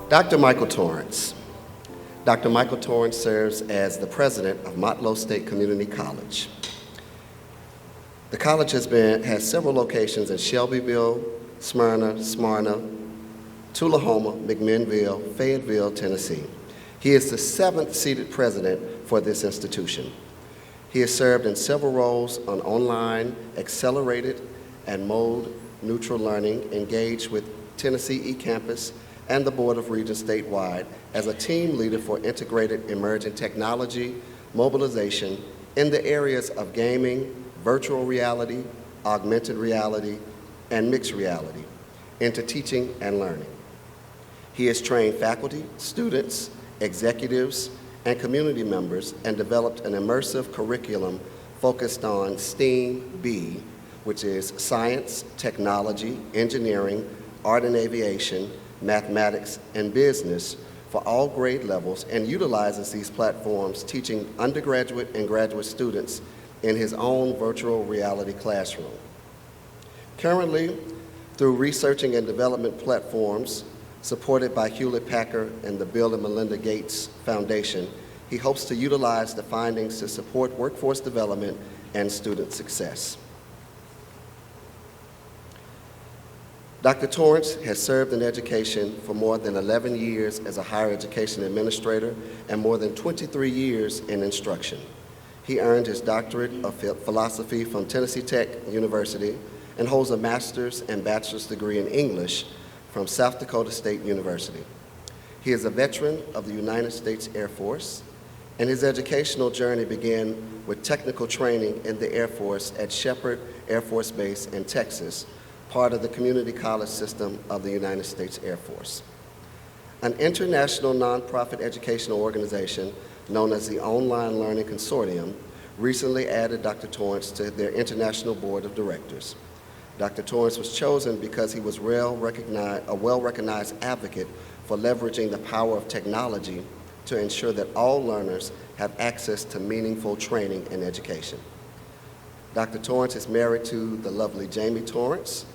Dr. Michael Torrance. Dr. Michael Torrance serves as the president of Motlow State Community College. The college has several locations in Shelbyville, Smyrna, Tullahoma, McMinnville, Fayetteville, Tennessee. He is the 7th seated president for this institution. He has served in several roles on online, accelerated, and mode-neutral learning, engaged with Tennessee eCampus and the Board of Regents statewide as a team leader for integrated emerging technology, mobilization in the areas of gaming, virtual reality, augmented reality, and mixed reality into teaching and learning. He has trained faculty, students, executives, and community members and developed an immersive curriculum focused on STEAM B, which is science, technology, engineering, art and aviation, mathematics, and business for all grade levels, and utilizes these platforms teaching undergraduate and graduate students in his own virtual reality classroom. Currently, through researching and development platforms supported by Hewlett-Packard and the Bill and Melinda Gates Foundation, he hopes to utilize the findings to support workforce development and student success. Dr. Torrance has served in education for more than 11 years as a higher education administrator and more than 23 years in instruction. He earned his doctorate of philosophy from Tennessee Tech University and holds a master's and bachelor's degree in English from South Dakota State University. He is a veteran of the United States Air Force, and his educational journey began with technical training in the Air Force at Shepherd Air Force Base in Texas, part of the community college system of the United States Air Force. An international nonprofit educational organization known as the Online Learning Consortium recently added Dr. Torrance to their international board of directors. Dr. Torrance was chosen because he was a well-recognized advocate for leveraging the power of technology to ensure that all learners have access to meaningful training and education. Dr. Torrance is married to the lovely Jamie Torrance,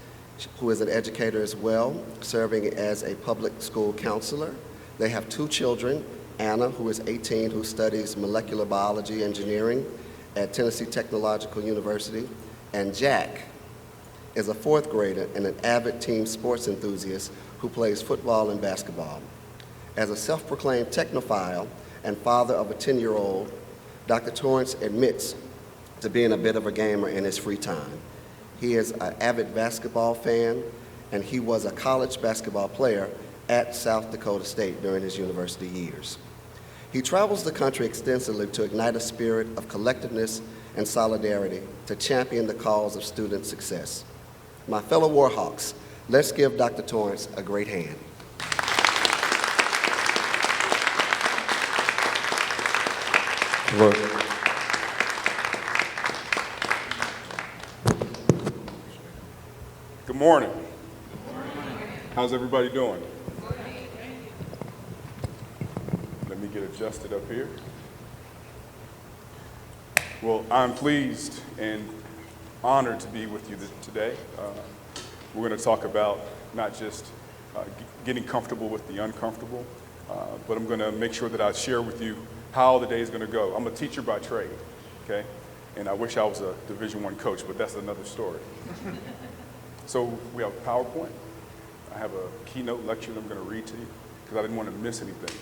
who is an educator as well, serving as a public school counselor. They have 2 children, Anna, who is 18, who studies molecular biology engineering at Tennessee Technological University, and Jack is a 4th grader and an avid team sports enthusiast who plays football and basketball. As a self-proclaimed technophile and father of a 10-year-old, Dr. Torrance admits to being a bit of a gamer in his free time. He is an avid basketball fan, and he was a college basketball player at South Dakota State during his university years. He travels the country extensively to ignite a spirit of collectiveness and solidarity to champion the cause of student success. My fellow Warhawks, let's give Dr. Torrance a great hand. Good morning. How's everybody doing? Let me get adjusted up here. Well, I'm pleased and honored to be with you today. We're going to talk about not just getting comfortable with the uncomfortable, but I'm going to make sure that I share with you how the day is going to go. I'm a teacher by trade, okay? And I wish I was a Division I coach, but that's another story. So we have PowerPoint. I have a keynote lecture that I'm going to read to you because I didn't want to miss anything.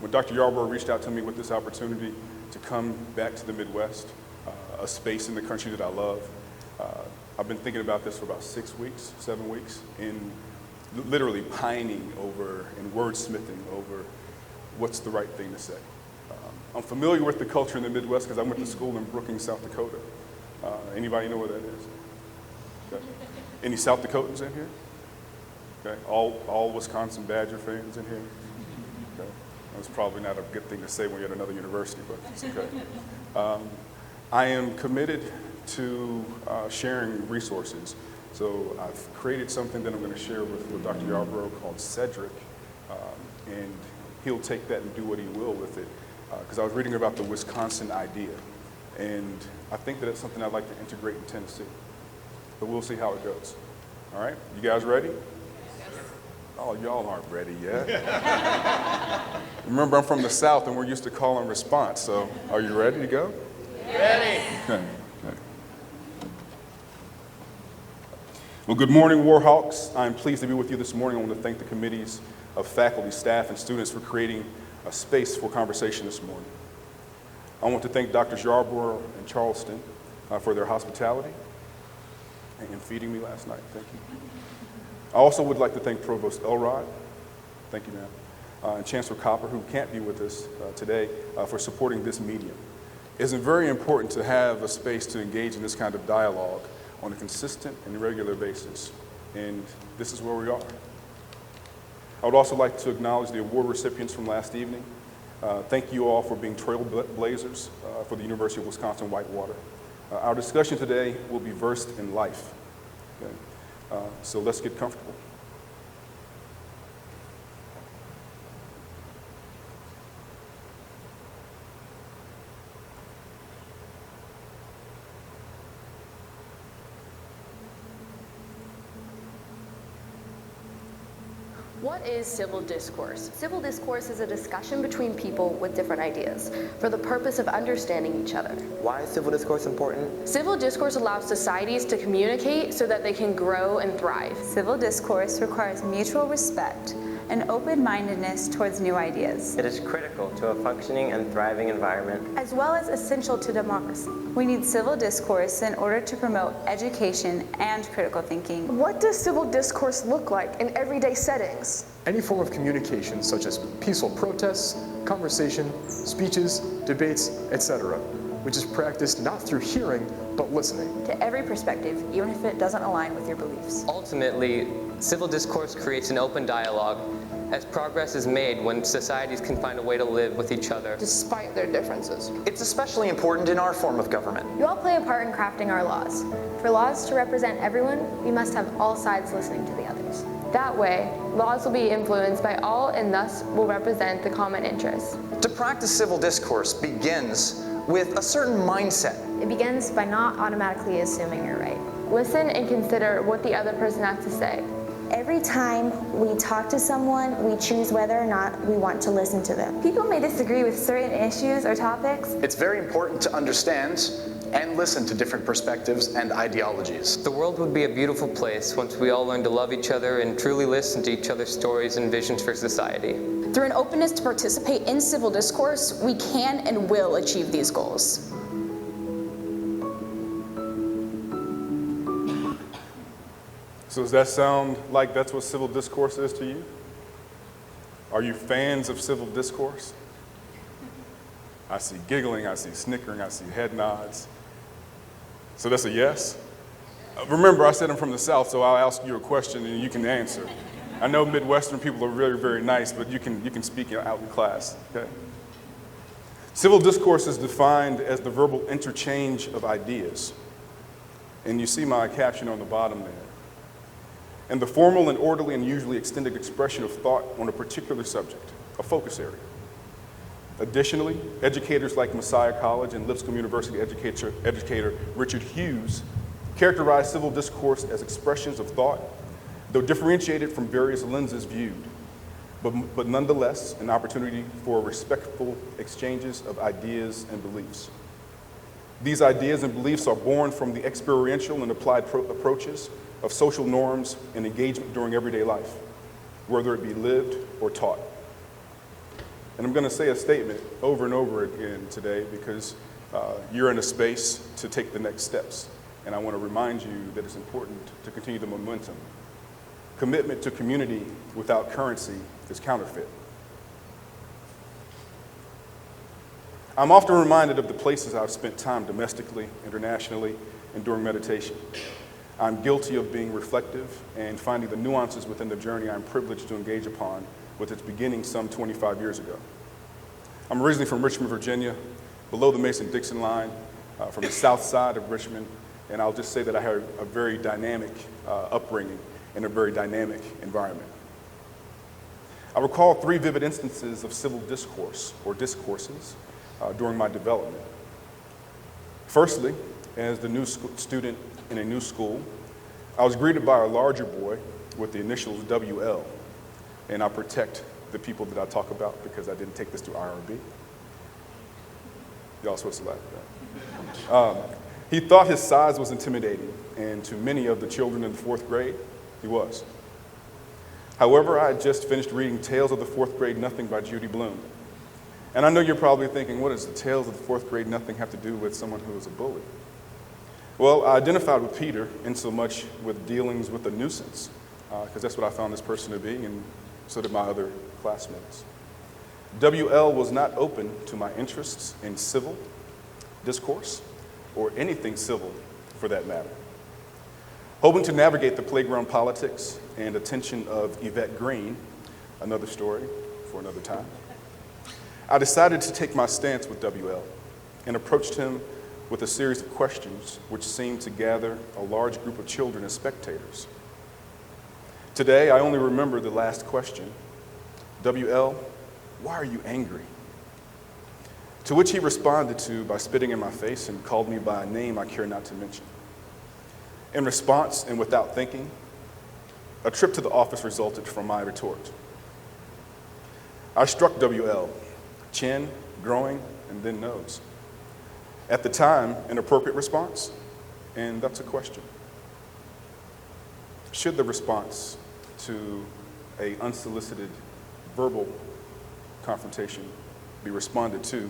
When Dr. Yarbrough reached out to me with this opportunity to come back to the Midwest, a space in the country that I love, I've been thinking about this for about 6 weeks, 7 weeks, and literally pining over and wordsmithing over what's the right thing to say. I'm familiar with the culture in the Midwest because I went to school in Brookings, South Dakota. Anybody know where that is? Okay. Any South Dakotans in here? Okay. All Wisconsin Badger fans in here? Okay. That's probably not a good thing to say when you're at another university, but it's okay. I am committed to sharing resources. So I've created something that I'm going to share with Dr. Yarbrough called Cedric, and he'll take that and do what he will with it. Because I was reading about the Wisconsin idea, and I think that it's something I'd like to integrate in Tennessee. But we'll see how it goes. All right, you guys ready? Yes. Oh, y'all aren't ready yet. Remember, I'm from the South, and we're used to call and response, so are you ready to go? Ready. Okay. Well, good morning, Warhawks. I'm pleased to be with you this morning. I want to thank the committees of faculty, staff, and students for creating a space for conversation this morning. I want to thank Drs. Yarborough and Charleston for their hospitality and feeding me last night. Thank you. I also would like to thank Provost Elrod, thank you, ma'am, and Chancellor Copper, who can't be with us today, for supporting this medium. It's very important to have a space to engage in this kind of dialogue on a consistent and regular basis, and this is where we are. I would also like to acknowledge the award recipients from last evening. Thank you all for being trailblazers for the University of Wisconsin-Whitewater. Our discussion today will be versed in life. Okay? So let's get comfortable. What is civil discourse? Civil discourse is a discussion between people with different ideas for the purpose of understanding each other. Why is civil discourse important? Civil discourse allows societies to communicate so that they can grow and thrive. Civil discourse requires mutual respect and open-mindedness towards new ideas, It is critical to a functioning and thriving environment. as well as essential to democracy. We need civil discourse in order to promote education and critical thinking. What does civil discourse look like in everyday settings? Any form of communication such as peaceful protests, conversation, speeches, debates, etc., which is practiced not through hearing, but listening. To every perspective, even if it doesn't align with your beliefs. Ultimately, civil discourse creates an open dialogue as progress is made when societies can find a way to live with each other. Despite their differences. It's especially important in our form of government. You all play a part in crafting our laws. For laws to represent everyone, we must have all sides listening to the others. That way, laws will be influenced by all and thus will represent the common interest. To practice civil discourse begins with a certain mindset. It begins by not automatically assuming you're right. Listen and consider what the other person has to say. Every time we talk to someone, we choose whether or not we want to listen to them. People may disagree with certain issues or topics. It's very important to understand and listen to different perspectives and ideologies. The world would be a beautiful place once we all learn to love each other and truly listen to each other's stories and visions for society. Through an openness to participate in civil discourse, we can and will achieve these goals. So does that sound like that's what civil discourse is to you? Are you fans of civil discourse? I see giggling, I see snickering, I see head nods. So that's a yes? Remember, I said I'm from the South, so I'll ask you a question and you can answer. I know Midwestern people are very, very nice, but you can speak out in class, okay? Civil discourse is defined as the verbal interchange of ideas. And you see my caption on the bottom there. And the formal and orderly and usually extended expression of thought on a particular subject, a focus area. Additionally, educators like Messiah College and Lipscomb University educator Richard Hughes characterize civil discourse as expressions of thought, though differentiated from various lenses viewed, but nonetheless an opportunity for respectful exchanges of ideas and beliefs. These ideas and beliefs are born from the experiential and applied approaches of social norms and engagement during everyday life, whether it be lived or taught. And I'm going to say a statement over and over again today because you're in a space to take the next steps. And I want to remind you that it's important to continue the momentum. Commitment to community without currency is counterfeit. I'm often reminded of the places I've spent time domestically, internationally, and during meditation. I'm guilty of being reflective and finding the nuances within the journey I'm privileged to engage upon with its beginning some 25 years ago. I'm originally from Richmond, Virginia, below the Mason-Dixon line, from the south side of Richmond, and I'll just say that I had a very dynamic upbringing in a very dynamic environment. I recall 3 vivid instances of civil discourse or discourses during my development. Firstly, as the new student in a new school, I was greeted by a larger boy with the initials WL. and I protect the people that I talk about because I didn't take this to IRB. Y'all supposed to laugh at that. He thought his size was intimidating, and to many of the children in the 4th grade, he was. However, I had just finished reading Tales of the 4th Grade Nothing by Judy Blume. And I know you're probably thinking, what does the Tales of the 4th Grade Nothing have to do with someone who was a bully? Well, I identified with Peter in so much with dealings with a nuisance, because that's what I found this person to be, and so did my other classmates. WL was not open to my interests in civil discourse, or anything civil for that matter. Hoping to navigate the playground politics and attention of Yvette Green, another story for another time, I decided to take my stance with WL and approached him with a series of questions which seemed to gather a large group of children as spectators. Today, I only remember the last question, WL, why are you angry? To which he responded to by spitting in my face and called me by a name I care not to mention. In response, and without thinking, a trip to the office resulted from my retort. I struck WL, chin, groin, and then nose. At the time, an appropriate response, and that's a question. Should the response to an unsolicited verbal confrontation be responded to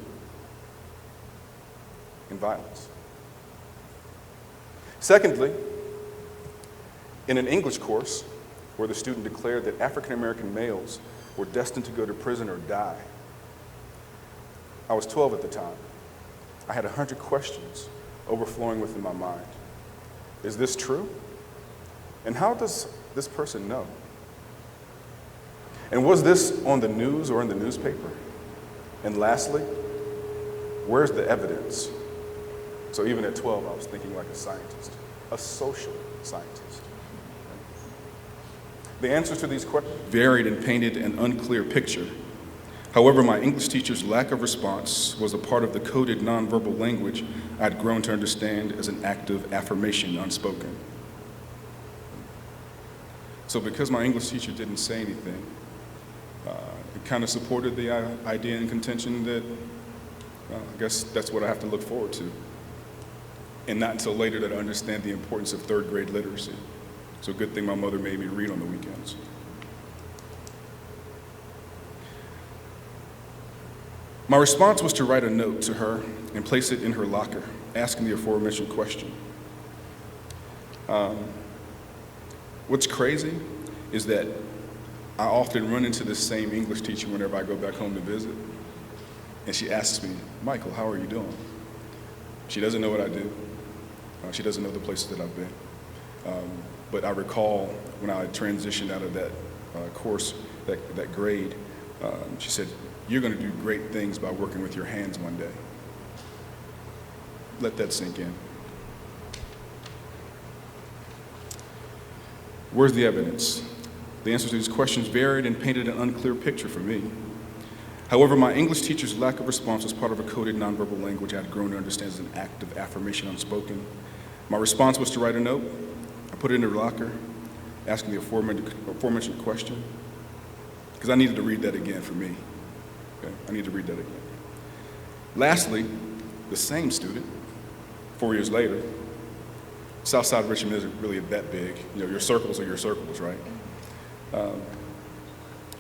in violence? Secondly, in an English course where the student declared that African American males were destined to go to prison or die, I was 12 at the time. I had 100 questions overflowing within my mind. Is this true? And how does this person know? And was this on the news or in the newspaper? And lastly, where's the evidence? So even at 12, I was thinking like a scientist, a social scientist. The answers to these questions varied and painted an unclear picture. However, my English teacher's lack of response was a part of the coded nonverbal language I'd grown to understand as an active affirmation unspoken. So because my English teacher didn't say anything, it kind of supported the idea and contention that I guess that's what I have to look forward to. And not until later did I understand the importance of 3rd grade literacy. So good thing my mother made me read on the weekends. My response was to write a note to her and place it in her locker, asking the aforementioned question. What's crazy is that I often run into this same English teacher whenever I go back home to visit. And she asks me, Michael, how are you doing? She doesn't know what I do. She doesn't know the places that I've been. But I recall when I transitioned out of that course, that grade, she said, you're going to do great things by working with your hands one day. Let that sink in. Where's the evidence? The answers to these questions varied and painted an unclear picture for me. However, my English teacher's lack of response was part of a coded nonverbal language I had grown to understand as an act of affirmation unspoken. My response was to write a note. I put it in her locker, asking the aforementioned question, because I needed to read that again for me. Okay? I need to read that again. Lastly, the same student, 4 years later, South Side of Richmond isn't really that big. You know, your circles are your circles, right?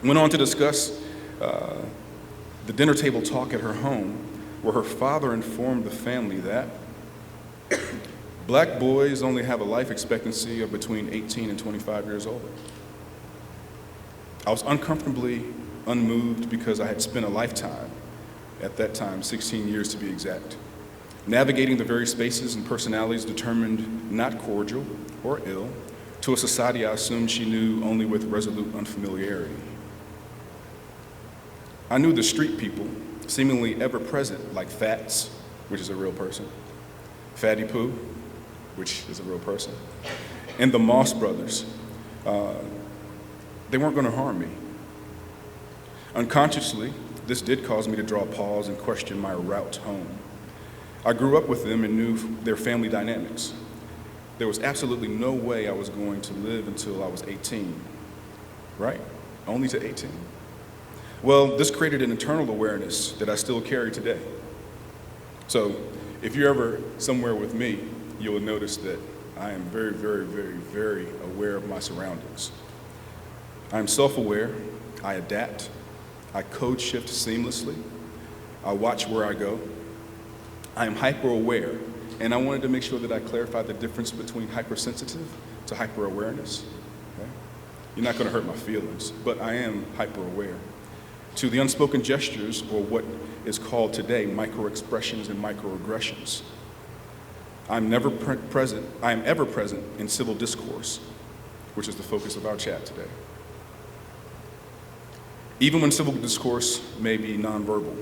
Went on to discuss the dinner table talk at her home, where her father informed the family that black boys only have a life expectancy of between 18 and 25 years old. I was uncomfortably unmoved because I had spent a lifetime, at that time, 16 years to be exact, navigating the very spaces and personalities determined not cordial or ill to a society I assumed she knew only with resolute unfamiliarity. I knew the street people, seemingly ever present, like Fats, which is a real person, Fatty Pooh, which is a real person, and the Moss brothers. They weren't going to harm me. Unconsciously, this did cause me to draw a pause and question my route home. I grew up with them and knew their family dynamics. There was absolutely no way I was going to live until I was 18, right? only to 18. Well, this created an internal awareness that I still carry today. So if you're ever somewhere with me, you will notice that I am very, very, very, very aware of my surroundings. I am self-aware, I adapt, I code shift seamlessly, I watch where I go. I am hyper-aware, and I wanted to make sure that I clarify the difference between hypersensitive to hyper-awareness. Okay? You're not gonna hurt my feelings, but I am hyper-aware to the unspoken gestures, or what is called today micro-expressions and microaggressions. I am ever present in civil discourse, which is the focus of our chat today. Even when civil discourse may be nonverbal,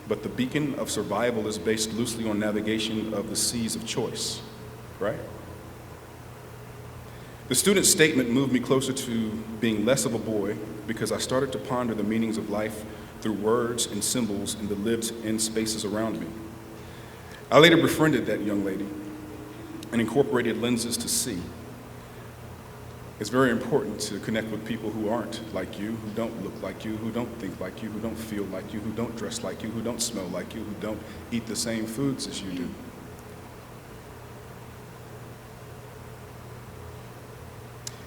but the beacon of survival is based loosely on navigation of the seas of choice, right? The student's statement moved me closer to being less of a boy because I started to ponder the meanings of life through words and symbols in the lived-in spaces around me. I later befriended that young lady and incorporated lenses to see. It's very important to connect with people who aren't like you, who don't look like you, who don't think like you, who don't feel like you, who don't dress like you, who don't smell like you, who don't eat the same foods as you do.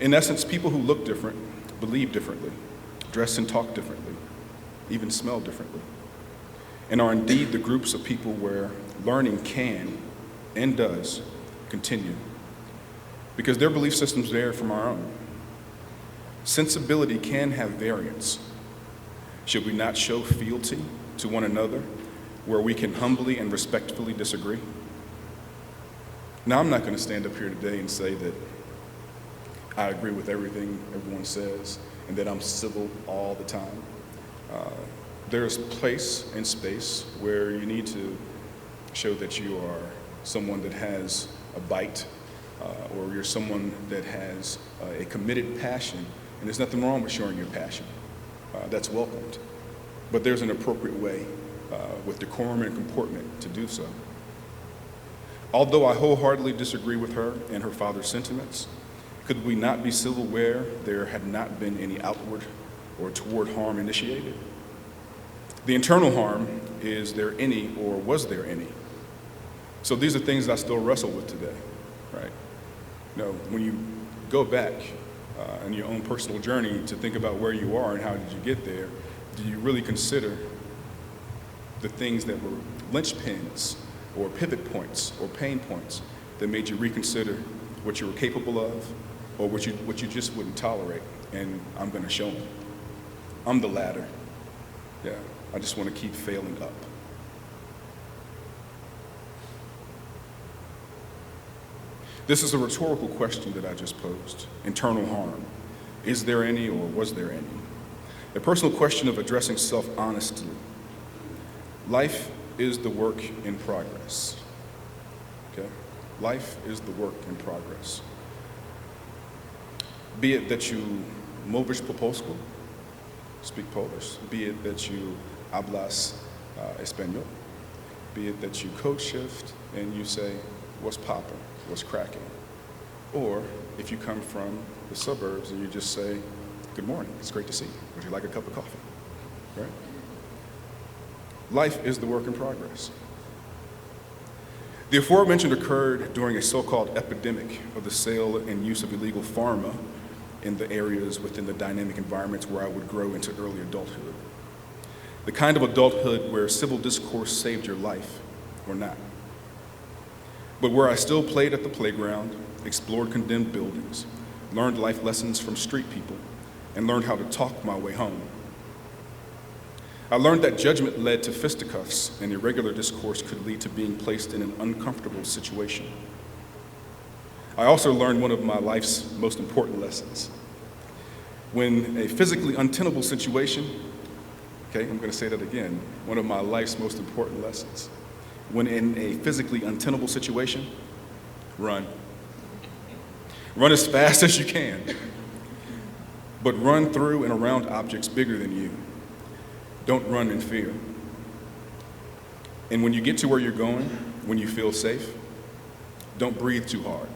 In essence, people who look different, believe differently, dress and talk differently, even smell differently, and are indeed the groups of people where learning can and does continue, because their belief systems vary from our own. Sensibility can have variance. Should we not show fealty to one another where we can humbly and respectfully disagree? Now, I'm not going to stand up here today and say that I agree with everything everyone says and that I'm civil all the time. There's place and space where you need to show that you are someone that has a bite, or you're someone that has a committed passion, and there's nothing wrong with showing your passion. That's welcomed. But there's an appropriate way with decorum and comportment to do so. Although I wholeheartedly disagree with her and her father's sentiments, could we not be civil where there had not been any outward or toward harm initiated? The internal harm, is there any, or was there any? So these are things that I still wrestle with today, right? You know, when you go back in your own personal journey to think about where you are and how did you get there, do you really consider the things that were linchpins or pivot points or pain points that made you reconsider what you were capable of or what you just wouldn't tolerate? And I'm going to show them. I'm the latter. Yeah, I just want to keep failing up. This is a rhetorical question that I just posed. Internal harm. Is there any, or was there any? A personal question of addressing self honestly. Life is the work in progress. Okay? Life is the work in progress. Be it that you mówisz po polsku, speak Polish. Be it that you hablas español. Be it that you code shift and you say, what's poppin'? What's cracking? Or if you come from the suburbs and you just say, good morning, it's great to see you. Would you like a cup of coffee? Right? Life is the work in progress. The aforementioned occurred during a so-called epidemic of the sale and use of illegal pharma in the areas within the dynamic environments where I would grow into early adulthood. The kind of adulthood where civil discourse saved your life or not. But where I still played at the playground, explored condemned buildings, learned life lessons from street people, and learned how to talk my way home. I learned that judgment led to fisticuffs, and irregular discourse could lead to being placed in an uncomfortable situation. I also learned one of my life's most important lessons. When a physically untenable situation, okay, I'm going to say that again, one of my life's most important lessons. When in a physically untenable situation, run. Run as fast as you can, but run through and around objects bigger than you. Don't run in fear. And when you get to where you're going, when you feel safe, don't breathe too hard,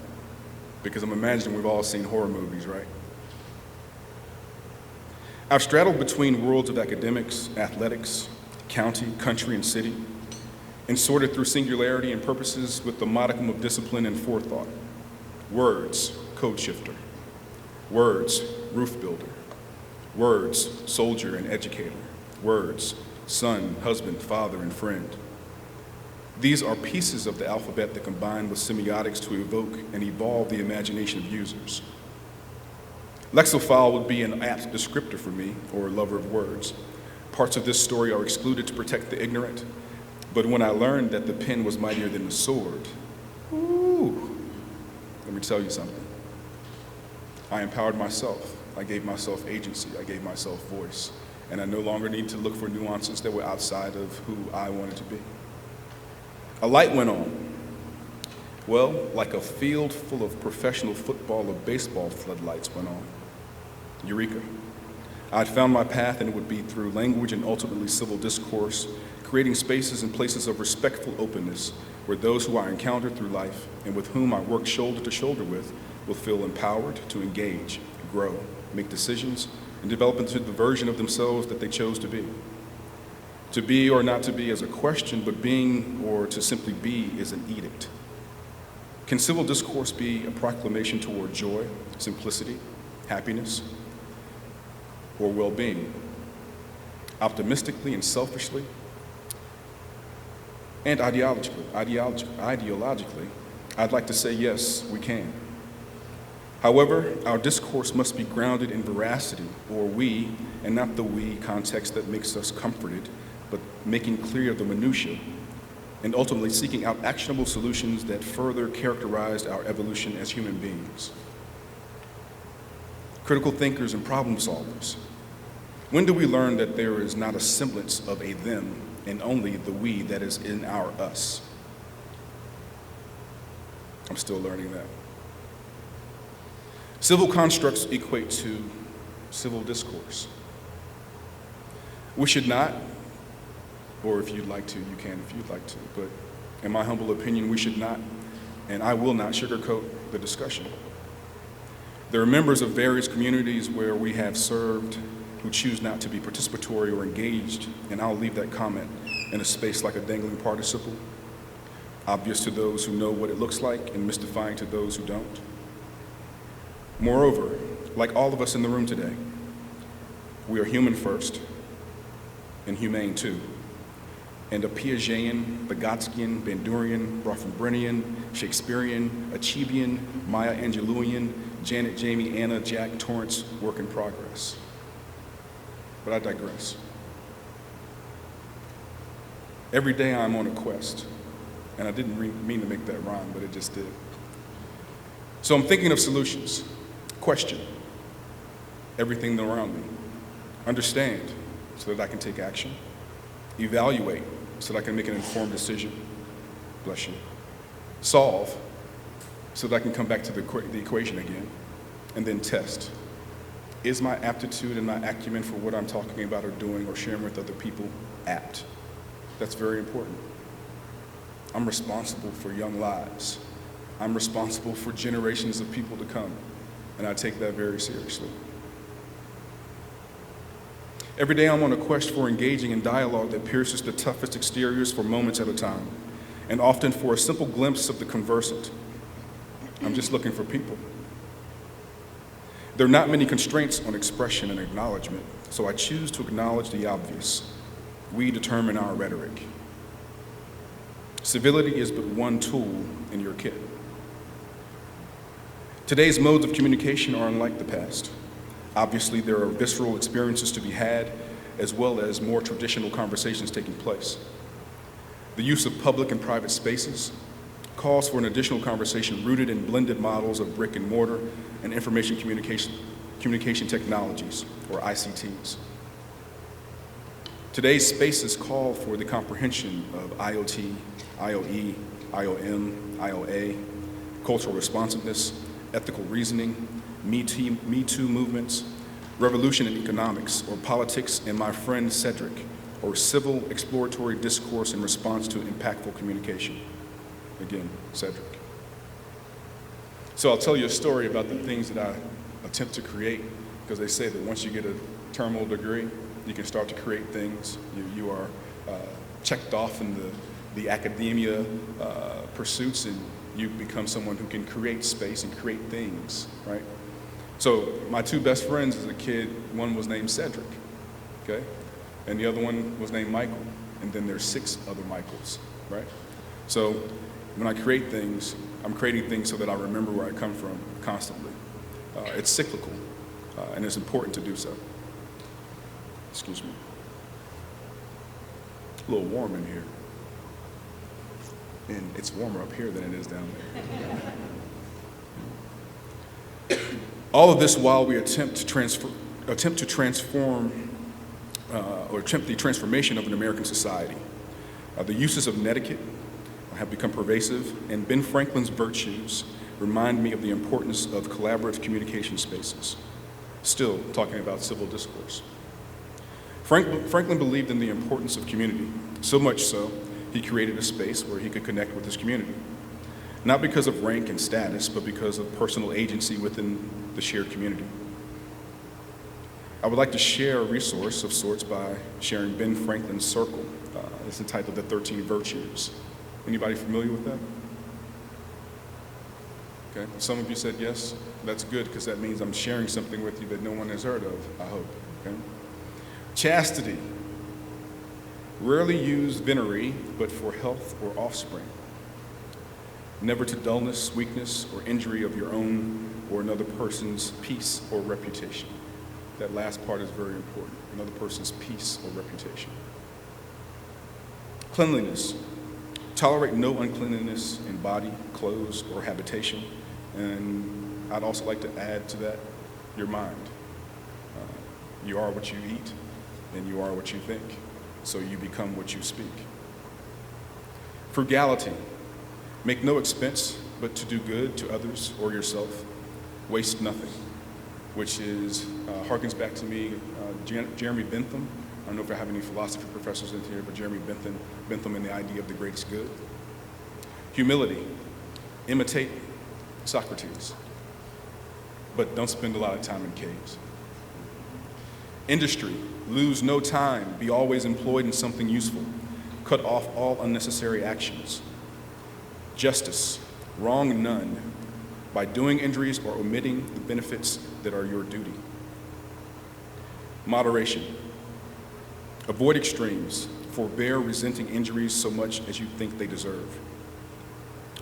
because I'm imagining we've all seen horror movies, right? I've straddled between worlds of academics, athletics, county, country, and city, and sorted through singularity and purposes with the modicum of discipline and forethought. Words, code shifter. Words, roof builder. Words, soldier and educator. Words, son, husband, father, and friend. These are pieces of the alphabet that combine with semiotics to evoke and evolve the imagination of users. Lexophile would be an apt descriptor for me, or a lover of words. Parts of this story are excluded to protect the ignorant, but when I learned that the pen was mightier than the sword, let me tell you something. I empowered myself. I gave myself agency. I gave myself voice. And I no longer need to look for nuances that were outside of who I wanted to be. A light went on. Well, like a field full of professional football or baseball floodlights went on. Eureka. I'd found my path, and it would be through language and ultimately civil discourse, creating spaces and places of respectful openness where those who I encounter through life and with whom I work shoulder to shoulder with will feel empowered to engage, grow, make decisions, and develop into the version of themselves that they chose to be. To be or not to be is a question, but being or to simply be is an edict. Can civil discourse be a proclamation toward joy, simplicity, happiness, or well-being? Optimistically and selfishly, and ideologically, I'd like to say yes, we can. However, our discourse must be grounded in veracity, or we, and not the we context that makes us comforted, but making clear the minutiae, and ultimately seeking out actionable solutions that further characterized our evolution as human beings. Critical thinkers and problem solvers. When do we learn that there is not a semblance of a them and only the we that is in our us? I'm still learning that. Civil constructs equate to civil discourse. We should not, or if you'd like to, you can if you'd like to, but in my humble opinion, we should not, and I will not sugarcoat the discussion. There are members of various communities where we have served who choose not to be participatory or engaged, and I'll leave that comment in a space like a dangling participle, obvious to those who know what it looks like and mystifying to those who don't. Moreover, like all of us in the room today, we are human first and humane too. And a Piagetian, Vygotskian, Bandurian, Rothenbrunnian, Shakespearean, Achebian, Maya Angelouian, Janet, Jamie, Anna, Jack, Torrance, work in progress. But I digress. Every day I'm on a quest, and I didn't mean to make that rhyme, but it just did. So I'm thinking of solutions. Question everything around me. Understand so that I can take action. Evaluate so that I can make an informed decision. Bless you. Solve so that I can come back to the equation again. And then test. Is my aptitude and my acumen for what I'm talking about or doing or sharing with other people apt? That's very important. I'm responsible for young lives. I'm responsible for generations of people to come, and I take that very seriously. Every day I'm on a quest for engaging in dialogue that pierces the toughest exteriors for moments at a time, and often for a simple glimpse of the conversant. I'm just looking for people. There are not many constraints on expression and acknowledgement, so I choose to acknowledge the obvious. We determine our rhetoric. Civility is but one tool in your kit. Today's modes of communication are unlike the past. Obviously, there are visceral experiences to be had, as well as more traditional conversations taking place. The use of public and private spaces calls for an additional conversation rooted in blended models of brick and mortar and information communication technologies, or ICTs. Today's spaces call for the comprehension of IoT, IoE, IOM, IOA, cultural responsiveness, ethical reasoning, Me Too movements, revolution in economics, or politics, and my friend Cedric, or civil exploratory discourse in response to impactful communication. Again, Cedric. So I'll tell you a story about the things that I attempt to create because they say that once you get a terminal degree, you can start to create things. You are checked off in the academia pursuits, and you become someone who can create space and create things, right? So my two best friends as a kid, one was named Cedric, okay? And the other one was named Michael. And then there's 6 other Michaels, right? So when I create things, I'm creating things so that I remember where I come from constantly. It's cyclical, and it's important to do so. Excuse me. A little warm in here. And it's warmer up here than it is down there. All of this while we attempt the transformation of an American society. The uses of netiquette have become pervasive, and Ben Franklin's virtues remind me of the importance of collaborative communication spaces. Still talking about civil discourse. Franklin believed in the importance of community, so much so he created a space where he could connect with his community. Not because of rank and status, but because of personal agency within the shared community. I would like to share a resource of sorts by sharing Ben Franklin's circle. It's entitled The 13 Virtues. Anybody familiar with that? Okay, some of you said yes. That's good, because that means I'm sharing something with you that no one has heard of, I hope. Okay? Chastity. Rarely use venery, but for health or offspring. Never to dullness, weakness, or injury of your own or another person's peace or reputation. That last part is very important. Another person's peace or reputation. Cleanliness. Tolerate no uncleanliness in body, clothes, or habitation. And I'd also like to add to that your mind. You are what you eat, and you are what you think. So you become what you speak. Frugality. Make no expense but to do good to others or yourself. Waste nothing, which is, harkens back to me, Jeremy Bentham. I don't know if I have any philosophy professors in here, but Jeremy Bentham and the idea of the greatest good. Humility. Imitate Socrates, but don't spend a lot of time in caves. Industry. Lose no time. Be always employed in something useful. Cut off all unnecessary actions. Justice. Wrong none by doing injuries or omitting the benefits that are your duty. Moderation. Avoid extremes. Forbear resenting injuries so much as you think they deserve.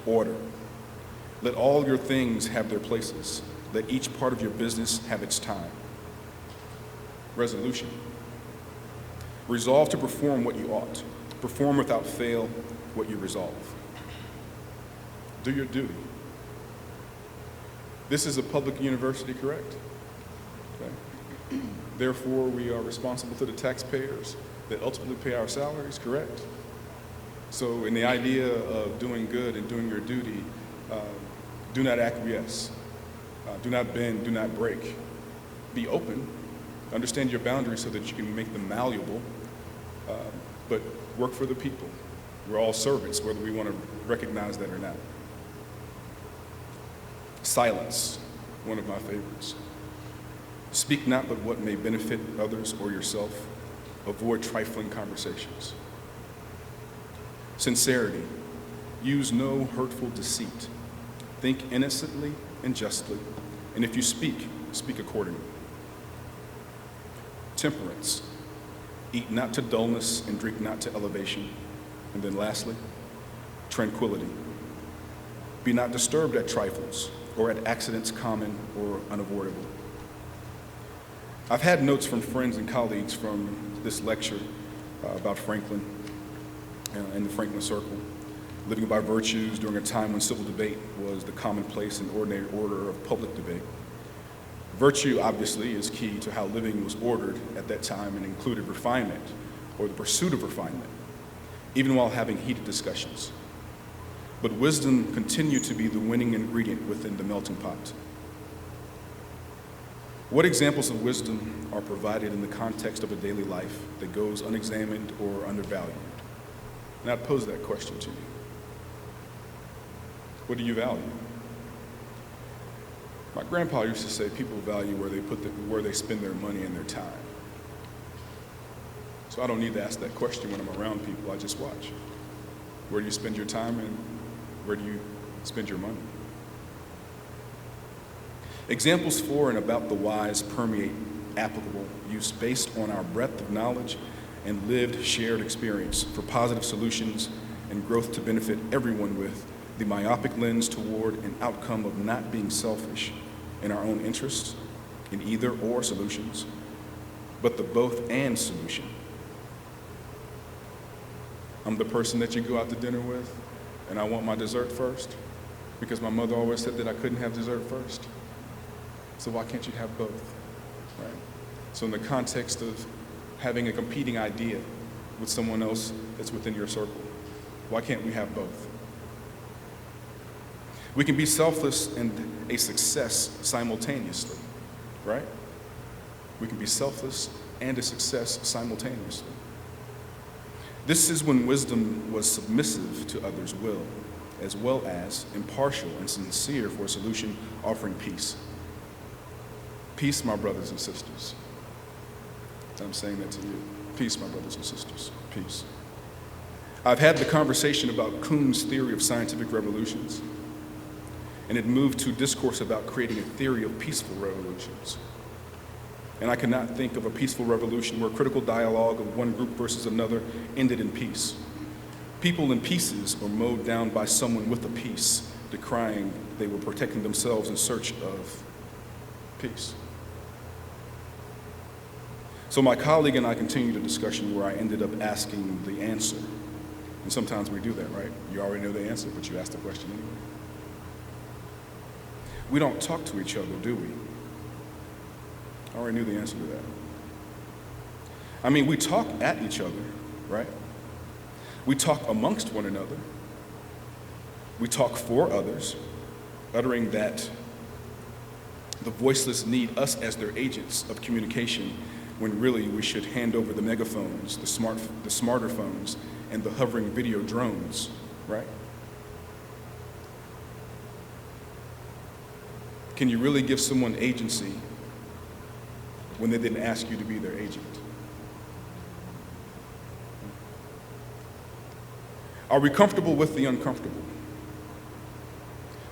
Order. Let all your things have their places. Let each part of your business have its time. Resolution. Resolve to perform what you ought. Perform without fail what you resolve. Do your duty. This is a public university, correct? Okay. Therefore, we are responsible to the taxpayers that ultimately pay our salaries, correct? So in the idea of doing good and doing your duty, do not acquiesce. Do not bend, do not break. Be open. Understand your boundaries so that you can make them malleable, but work for the people. We're all servants, whether we want to recognize that or not. Silence, one of my favorites. Speak not but what may benefit others or yourself. Avoid trifling conversations. Sincerity. Use no hurtful deceit. Think innocently and justly, and if you speak, speak accordingly. Temperance. Eat not to dullness and drink not to elevation. And then lastly, tranquility. Be not disturbed at trifles or at accidents common or unavoidable. I've had notes from friends and colleagues from this lecture about Franklin and the Franklin Circle, living by virtues during a time when civil debate was the commonplace and ordinary order of public debate. Virtue, obviously, is key to how living was ordered at that time and included refinement or the pursuit of refinement, even while having heated discussions. But wisdom continued to be the winning ingredient within the melting pot. What examples of wisdom are provided in the context of a daily life that goes unexamined or undervalued? And I'd pose that question to you. What do you value? My grandpa used to say people value where they spend their money and their time. So I don't need to ask that question when I'm around people. I just watch. Where do you spend your time and where do you spend your money? Examples for and about the wise permeate applicable use based on our breadth of knowledge and lived shared experience for positive solutions and growth to benefit everyone with the myopic lens toward an outcome of not being selfish in our own interests in either or solutions, but the both and solution. I'm the person that you go out to dinner with and I want my dessert first because my mother always said that I couldn't have dessert first. So why can't you have both, right? So in the context of having a competing idea with someone else that's within your circle, why can't we have both? We can be selfless and a success simultaneously, right? We can be selfless and a success simultaneously. This is when wisdom was submissive to others' will, as well as impartial and sincere for a solution offering peace. Peace, my brothers and sisters. I'm saying that to you. Peace, my brothers and sisters. Peace. I've had the conversation about Kuhn's theory of scientific revolutions, and it moved to discourse about creating a theory of peaceful revolutions. And I cannot think of a peaceful revolution where critical dialogue of one group versus another ended in peace. People in pieces are mowed down by someone with a piece, decrying they were protecting themselves in search of peace. So my colleague and I continued a discussion where I ended up asking the answer. And sometimes we do that, right? You already know the answer, but you ask the question anyway. We don't talk to each other, do we? I already knew the answer to that. I mean, we talk at each other, right? We talk amongst one another. We talk for others, uttering that the voiceless need us as their agents of communication, when really we should hand over the megaphones, the smarter phones, and the hovering video drones, right? Can you really give someone agency when they didn't ask you to be their agent? Are we comfortable with the uncomfortable?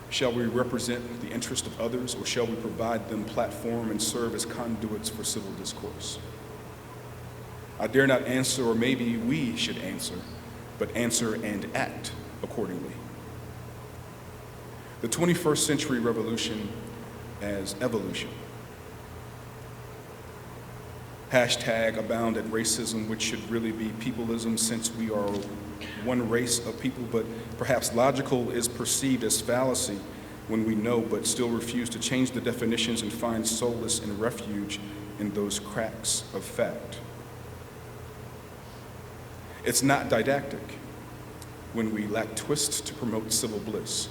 Shall we represent the interest of others, or shall we provide them platform and serve as conduits for civil discourse? I dare not answer, or maybe we should answer, but answer and act accordingly. The 21st century revolution as evolution. Hashtag abound at racism, which should really be peopleism, since we are one race of people, but perhaps logical is perceived as fallacy when we know but still refuse to change the definitions and find solace and refuge in those cracks of fact. It's not didactic when we lack twists to promote civil bliss.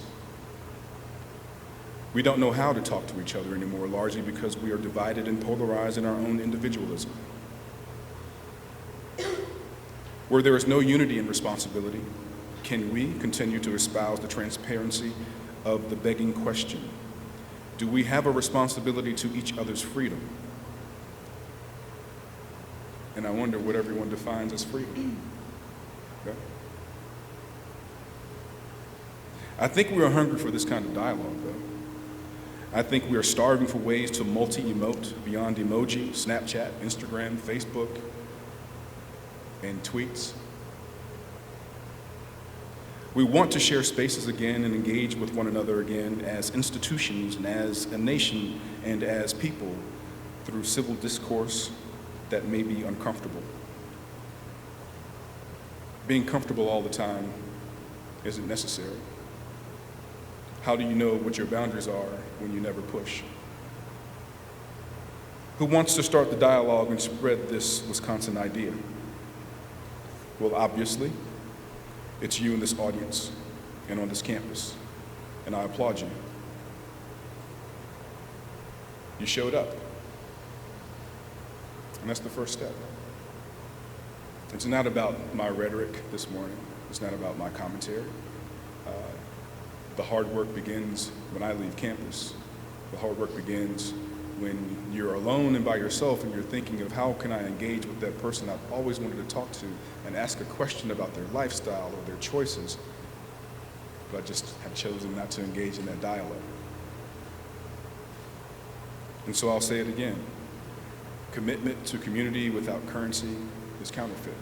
We don't know how to talk to each other anymore, largely because we are divided and polarized in our own individualism. Where there is no unity in responsibility, can we continue to espouse the transparency of the begging question? Do we have a responsibility to each other's freedom? And I wonder what everyone defines as freedom. Okay? I think we are hungry for this kind of dialogue, though. I think we are starving for ways to multi-emote beyond emoji, Snapchat, Instagram, Facebook, and tweets. We want to share spaces again and engage with one another again as institutions and as a nation and as people through civil discourse that may be uncomfortable. Being comfortable all the time isn't necessary. How do you know what your boundaries are when you never push? Who wants to start the dialogue and spread this Wisconsin idea? Well, obviously, it's you in this audience and on this campus, and I applaud you. You showed up, and that's the first step. It's not about my rhetoric this morning. It's not about my commentary. The hard work begins when I leave campus, The hard work begins when you're alone and by yourself and you're thinking of how can I engage with that person I've always wanted to talk to and ask a question about their lifestyle or their choices, but I just have chosen not to engage in that dialogue. And so I'll say it again. Commitment to community without currency is counterfeit.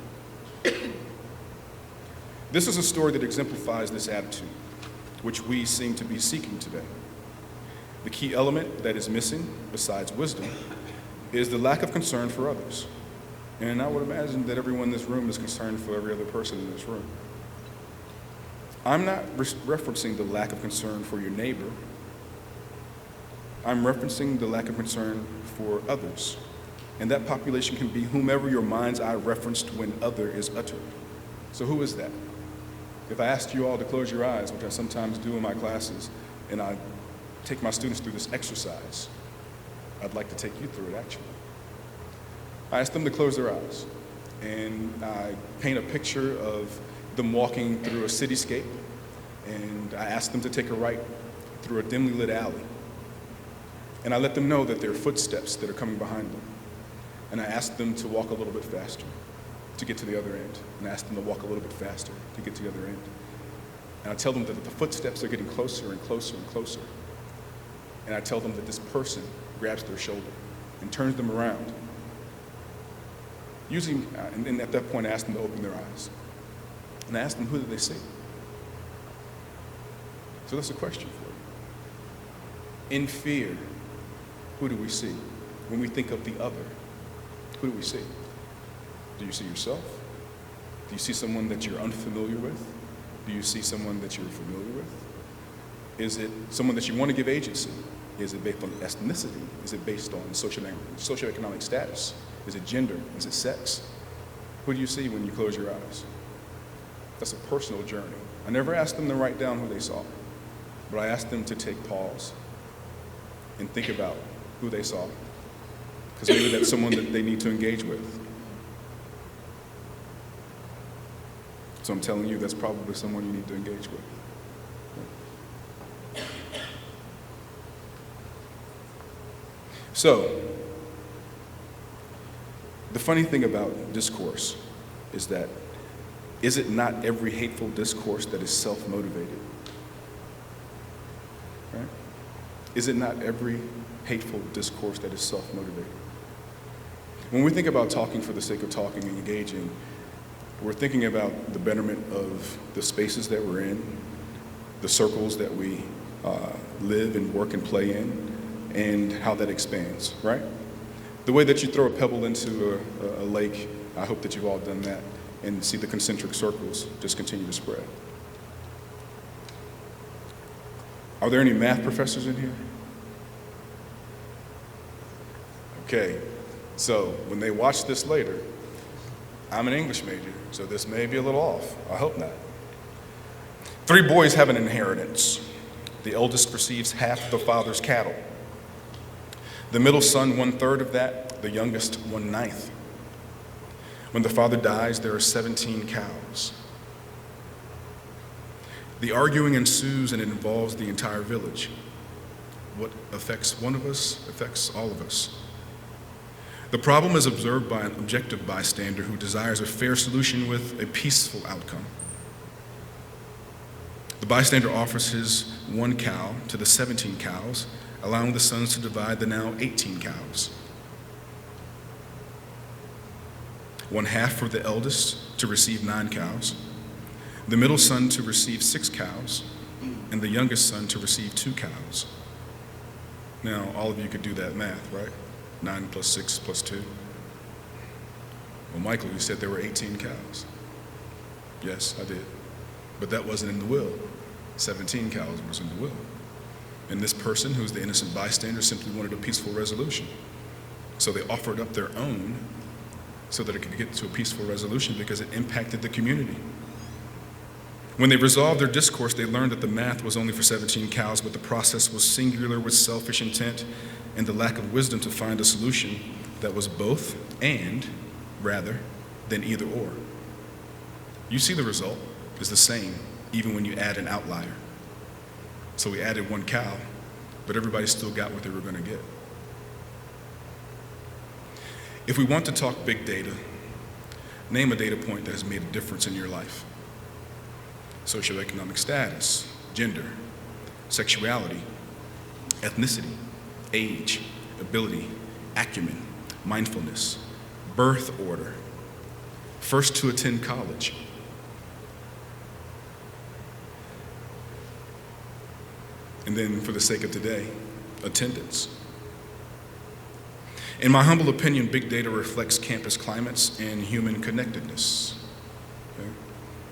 This is a story that exemplifies this attitude, which we seem to be seeking today. The key element that is missing, besides wisdom, is the lack of concern for others. And I would imagine that everyone in this room is concerned for every other person in this room. I'm not referencing the lack of concern for your neighbor. I'm referencing the lack of concern for others. And that population can be whomever your mind's eye referenced when other is uttered. So who is that? If I asked you all to close your eyes, which I sometimes do in my classes, and I take my students through this exercise, I'd like to take you through it actually. I ask them to close their eyes, and I paint a picture of them walking through a cityscape, and I ask them to take a right through a dimly lit alley. And I let them know that there are footsteps that are coming behind them. And I ask them to walk a little bit faster to get to the other end. And I ask them to walk a little bit faster to get to the other end. And I tell them that the footsteps are getting closer and closer and closer. And I tell them that this person grabs their shoulder and turns them around. Usually, and at that point, I ask them to open their eyes. And I ask them, who do they see? So that's a question for you. In fear, who do we see? When we think of the other, who do we see? Do you see yourself? Do you see someone that you're unfamiliar with? Do you see someone that you're familiar with? Is it someone that you want to give agency? Is it based on ethnicity? Is it based on socioeconomic status? Is it gender? Is it sex? Who do you see when you close your eyes? That's a personal journey. I never asked them to write down who they saw, but I asked them to take pause and think about who they saw, because maybe that's someone that they need to engage with. So I'm telling you, that's probably someone you need to engage with. So, the funny thing about discourse is that, is it not every hateful discourse that is self-motivated? Right? Is it not every hateful discourse that is self-motivated? When we think about talking for the sake of talking and engaging, we're thinking about the betterment of the spaces that we're in, the circles that we live and work and play in, and how that expands, right? The way that you throw a pebble into a lake, I hope that you've all done that, and see the concentric circles just continue to spread. Are there any math professors in here? Okay, so when they watch this later, I'm an English major, so this may be a little off. I hope not. 3 boys have an inheritance. The eldest receives half the father's cattle. The middle son 1/3 of that, the youngest 1/9. When the father dies, there are 17 cows. The arguing ensues and it involves the entire village. What affects one of us affects all of us. The problem is observed by an objective bystander who desires a fair solution with a peaceful outcome. The bystander offers his 1 cow to the 17 cows, allowing the sons to divide the now 18 cows. 1/2 for the eldest to receive 9 cows, the middle son to receive 6 cows, and the youngest son to receive 2 cows. Now, all of you could do that math, right? 9 plus 6 plus 2. Well, Michael, you said there were 18 cows. Yes, I did. But that wasn't in the will. 17 cows was in the will. And this person, who's the innocent bystander, simply wanted a peaceful resolution. So they offered up their own so that it could get to a peaceful resolution because it impacted the community. When they resolved their discourse, they learned that the math was only for 17 cows, but the process was singular with selfish intent and the lack of wisdom to find a solution that was both and rather than either or. You see the result is the same even when you add an outlier. So we added 1 cow but everybody still got what they were going to get. If we want to talk big data, name a data point that has made a difference in your life. Socioeconomic status, gender, sexuality, ethnicity, age, ability, acumen, mindfulness, birth order, first to attend college. And then, for the sake of today, attendance. In my humble opinion, big data reflects campus climates and human connectedness. Okay?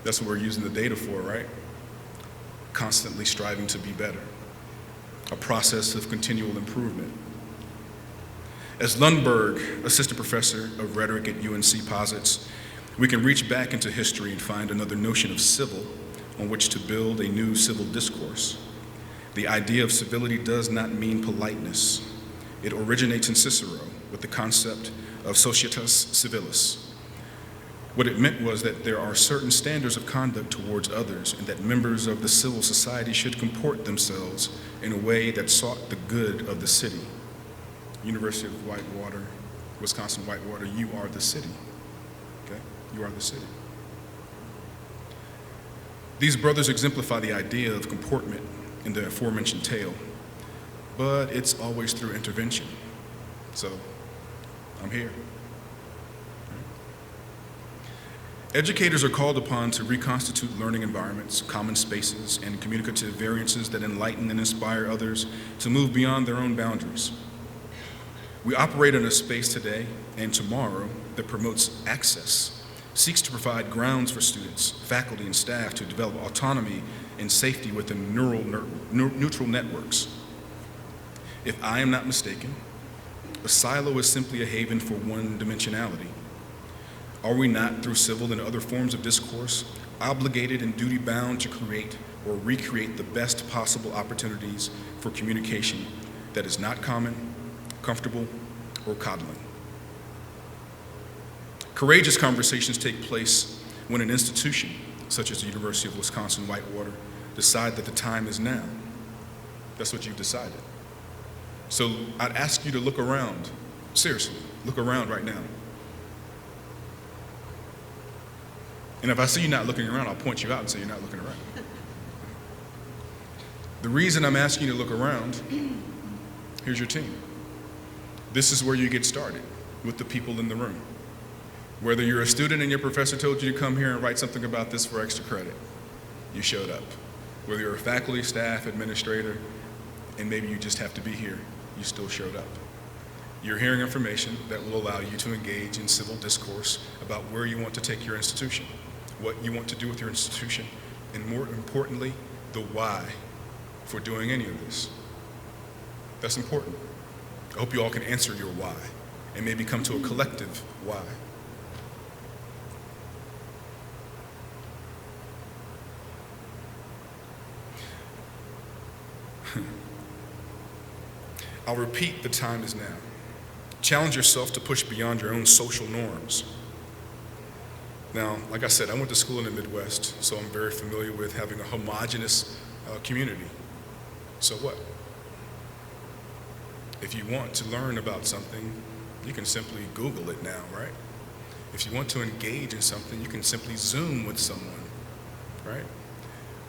That's what we're using the data for, right? Constantly striving to be better. A process of continual improvement. As Lundberg, assistant professor of rhetoric at UNC, posits, we can reach back into history and find another notion of civil on which to build a new civil discourse. The idea of civility does not mean politeness. It originates in Cicero with the concept of societas civilis. What it meant was that there are certain standards of conduct towards others and that members of the civil society should comport themselves in a way that sought the good of the city. University of Whitewater, Wisconsin Whitewater, you are the city, okay? You are the city. These brothers exemplify the idea of comportment in the aforementioned tale, but it's always through intervention. So, I'm here. Educators are called upon to reconstitute learning environments, common spaces, and communicative variances that enlighten and inspire others to move beyond their own boundaries. We operate in a space today and tomorrow that promotes access, seeks to provide grounds for students, faculty, and staff to develop autonomy and safety within neutral networks. If I am not mistaken, a silo is simply a haven for one-dimensionality. Are we not, through civil and other forms of discourse, obligated and duty-bound to create or recreate the best possible opportunities for communication that is not common, comfortable, or coddling? Courageous conversations take place when an institution, such as the University of Wisconsin Whitewater, decide that the time is now. That's what you've decided. So I'd ask you to look around. Seriously, look around right now. And if I see you not looking around, I'll point you out and say you're not looking around. The reason I'm asking you to look around, here's your team. This is where you get started, with the people in the room. Whether you're a student and your professor told you to come here and write something about this for extra credit, you showed up. Whether you're a faculty, staff, administrator, and maybe you just have to be here, you still showed up. You're hearing information that will allow you to engage in civil discourse about where you want to take your institution, what you want to do with your institution, and more importantly, the why for doing any of this. That's important. I hope you all can answer your why and maybe come to a collective why. I'll repeat, the time is now. Challenge yourself to push beyond your own social norms. Now, like I said, I went to school in the Midwest, so I'm very familiar with having a homogeneous community. So what? If you want to learn about something, you can simply Google it now, right? If you want to engage in something, you can simply Zoom with someone, right?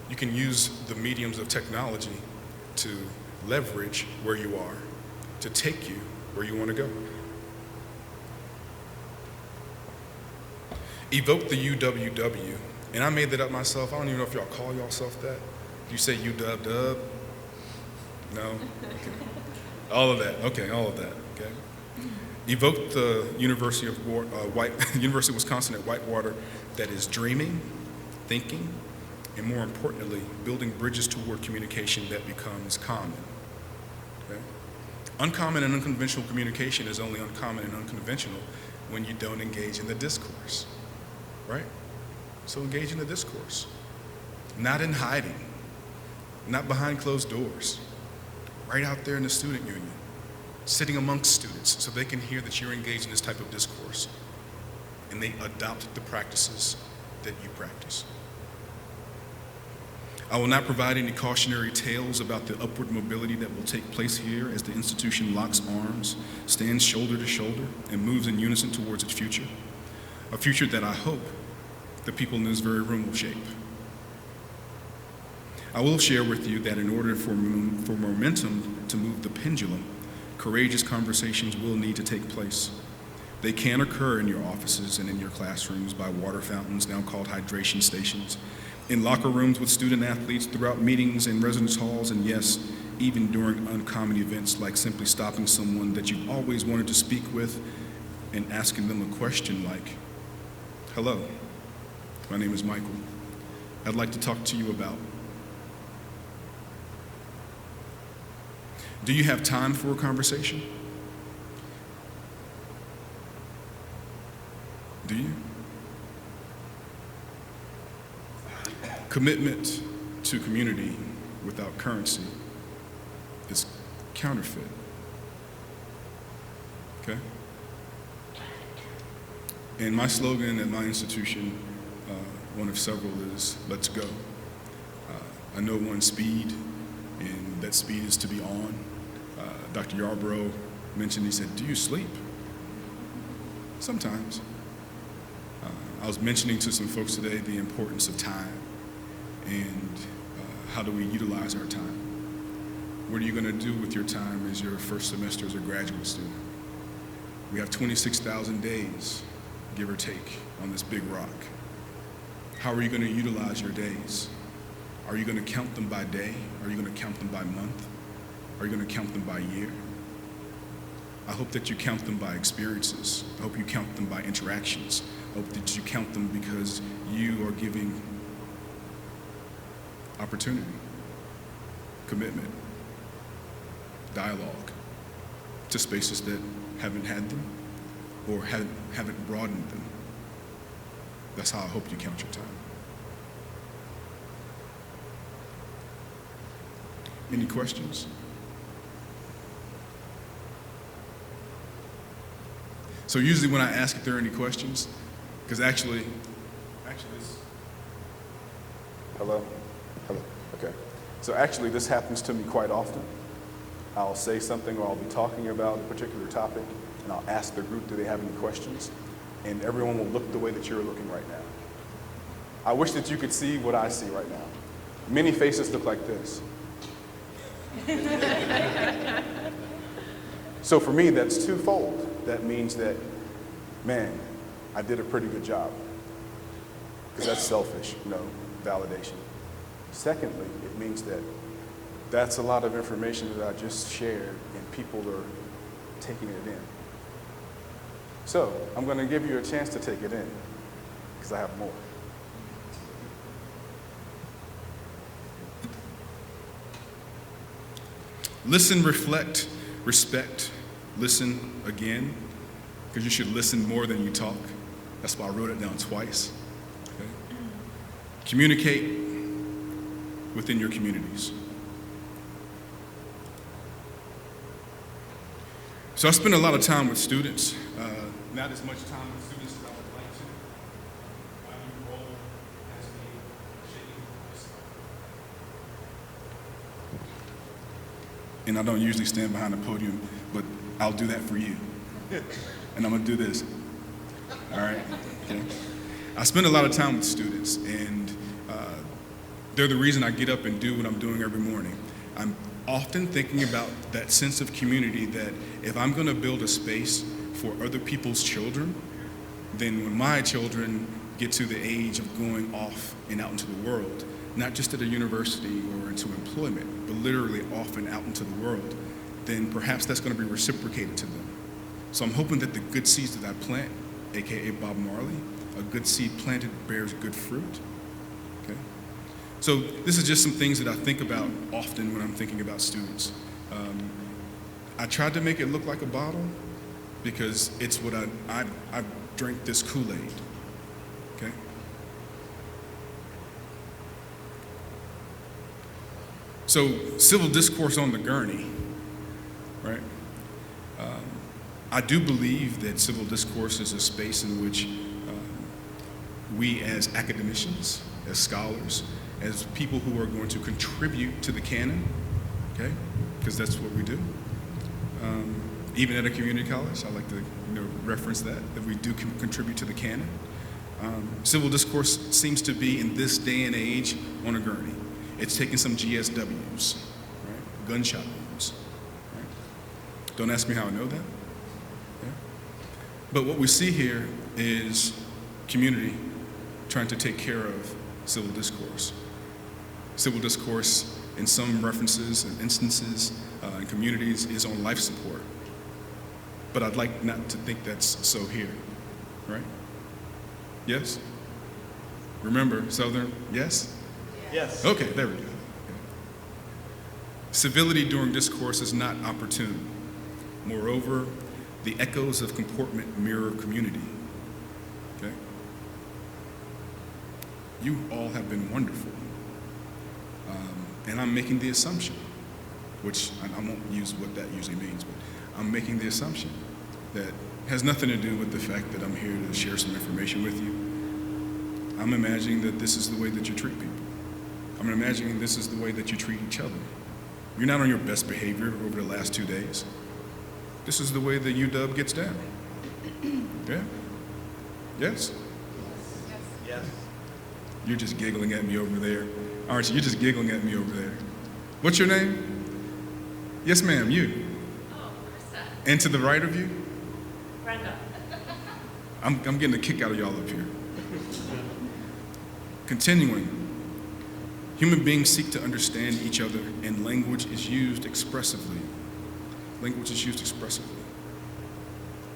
You can use the mediums of technology to leverage where you are, to take you where you want to go. Evoke the UWW, and I made that up myself. I don't even know if y'all call yourself that. You say UW-dub? No? Okay. All of that, okay, all of that, okay? Evoke the University of Wisconsin at Whitewater that is dreaming, thinking, and more importantly, building bridges toward communication that becomes common. Okay? Uncommon and unconventional communication is only uncommon and unconventional when you don't engage in the discourse, right? So engage in the discourse. Not in hiding, not behind closed doors, right out there in the student union, sitting amongst students so they can hear that you're engaged in this type of discourse and they adopt the practices that you practice. I will not provide any cautionary tales about the upward mobility that will take place here as the institution locks arms, stands shoulder to shoulder, and moves in unison towards its future. A future that I hope the people in this very room will shape. I will share with you that in order for momentum to move the pendulum, courageous conversations will need to take place. They can occur in your offices and in your classrooms by water fountains, now called hydration stations, in locker rooms with student athletes, throughout meetings in residence halls, and yes, even during uncommon events like simply stopping someone that you've always wanted to speak with and asking them a question like, "Hello, my name is Michael. I'd like to talk to you about." Do you have time for a conversation? Do you? Commitment to community without currency is counterfeit. Okay? And my slogan at my institution, one of several, is "Let's go." I know one speed, and that speed is to be on. Dr. Yarbrough mentioned, he said, "Do you sleep?" Sometimes. I was mentioning to some folks today the importance of time and how do we utilize our time. What are you going to do with your time as your first semester as a graduate student? We have 26,000 days, give or take, on this big rock. How are you going to utilize your days? Are you going to count them by day? Are you going to count them by month? Are you going to count them by year? I hope that you count them by experiences. I hope you count them by interactions. I hope that you count them because you are giving opportunity, commitment, dialogue to spaces that haven't had them or haven't broadened them. That's how I hope you count your time. Any questions? So usually when I ask if there are any questions, because actually this. Hello? Okay. So actually this happens to me quite often. I'll say something or I'll be talking about a particular topic and I'll ask the group, do they have any questions? And everyone will look the way that you're looking right now. I wish that you could see what I see right now. Many faces look like this. So for me, that's twofold. That means that, man, I did a pretty good job. Because that's selfish, validation. Secondly, it means that that's a lot of information that I just shared and people are taking it in. So I'm going to give you a chance to take it in because I have more. Listen, reflect, respect, listen again, because you should listen more than you talk. That's why I wrote it down twice. Okay? Communicate within your communities. So I spend a lot of time with students, not as much time with students as I would like to. My new role has been shaping this. And I don't usually stand behind a podium, but I'll do that for you. And I'm gonna do this. All right? Okay. I spend a lot of time with students, and they're the reason I get up and do what I'm doing every morning. I'm often thinking about that sense of community that if I'm gonna build a space for other people's children, then when my children get to the age of going off and out into the world, not just at a university or into employment, but literally off and out into the world, then perhaps that's gonna be reciprocated to them. So I'm hoping that the good seeds that I plant, AKA Bob Marley, a good seed planted bears good fruit, okay? So this is just some things that I think about often when I'm thinking about students. I tried to make it look like a bottle because it's what I drank this Kool-Aid, okay? So civil discourse on the gurney, right? I do believe that civil discourse is a space in which we as academicians, as scholars, as people who are going to contribute to the canon, okay? Because that's what we do. Even at a community college, I like to reference that we do contribute to the canon. Civil discourse seems to be, in this day and age, on a gurney. It's taking some GSWs, right? Gunshot wounds, right? Don't ask me how I know that. Yeah. But what we see here is community trying to take care of civil discourse. Civil discourse, in some references and instances in communities, is on life support. But I'd like not to think that's so here, right? Yes? Remember, Southern, yes? Yes. Okay, there we go. Civility during discourse is not opportune. Moreover, the echoes of comportment mirror community. Okay? You all have been wonderful. And I'm making the assumption, which I won't use what that usually means, but I'm making the assumption that has nothing to do with the fact that I'm here to share some information with you. I'm imagining that this is the way that you treat people. I'm imagining this is the way that you treat each other. You're not on your best behavior over the last 2 days. This is the way that UW gets down. Yeah? Yes? Yes. You're just giggling at me over there. Aren't you? You're just giggling at me over there. What's your name? Yes, ma'am, you. Oh, Krista. And to the right of you? Brenda. I'm getting a kick out of y'all up here. Continuing. Human beings seek to understand each other, and language is used expressively. Language is used expressively.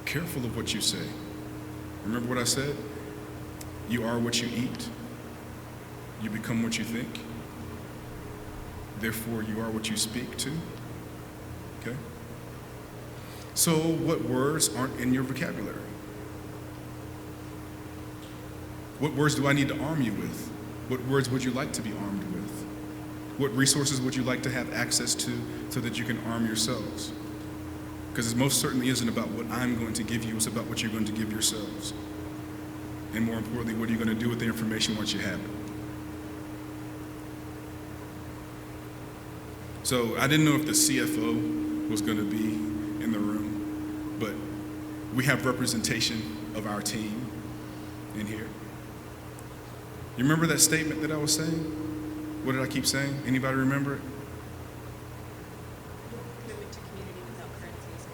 Careful of what you say. Remember what I said? You are what you eat. You become what you think. Therefore, you are what you speak to. Okay? So, what words aren't in your vocabulary? What words do I need to arm you with? What words would you like to be armed with? What resources would you like to have access to so that you can arm yourselves? Because it most certainly isn't about what I'm going to give you, it's about what you're going to give yourselves. And more importantly, what are you going to do with the information once you have it? So I didn't know if the CFO was going to be in the room, but we have representation of our team in here. You remember that statement that I was saying? What did I keep saying? Anybody remember it? Commitment to community without currency is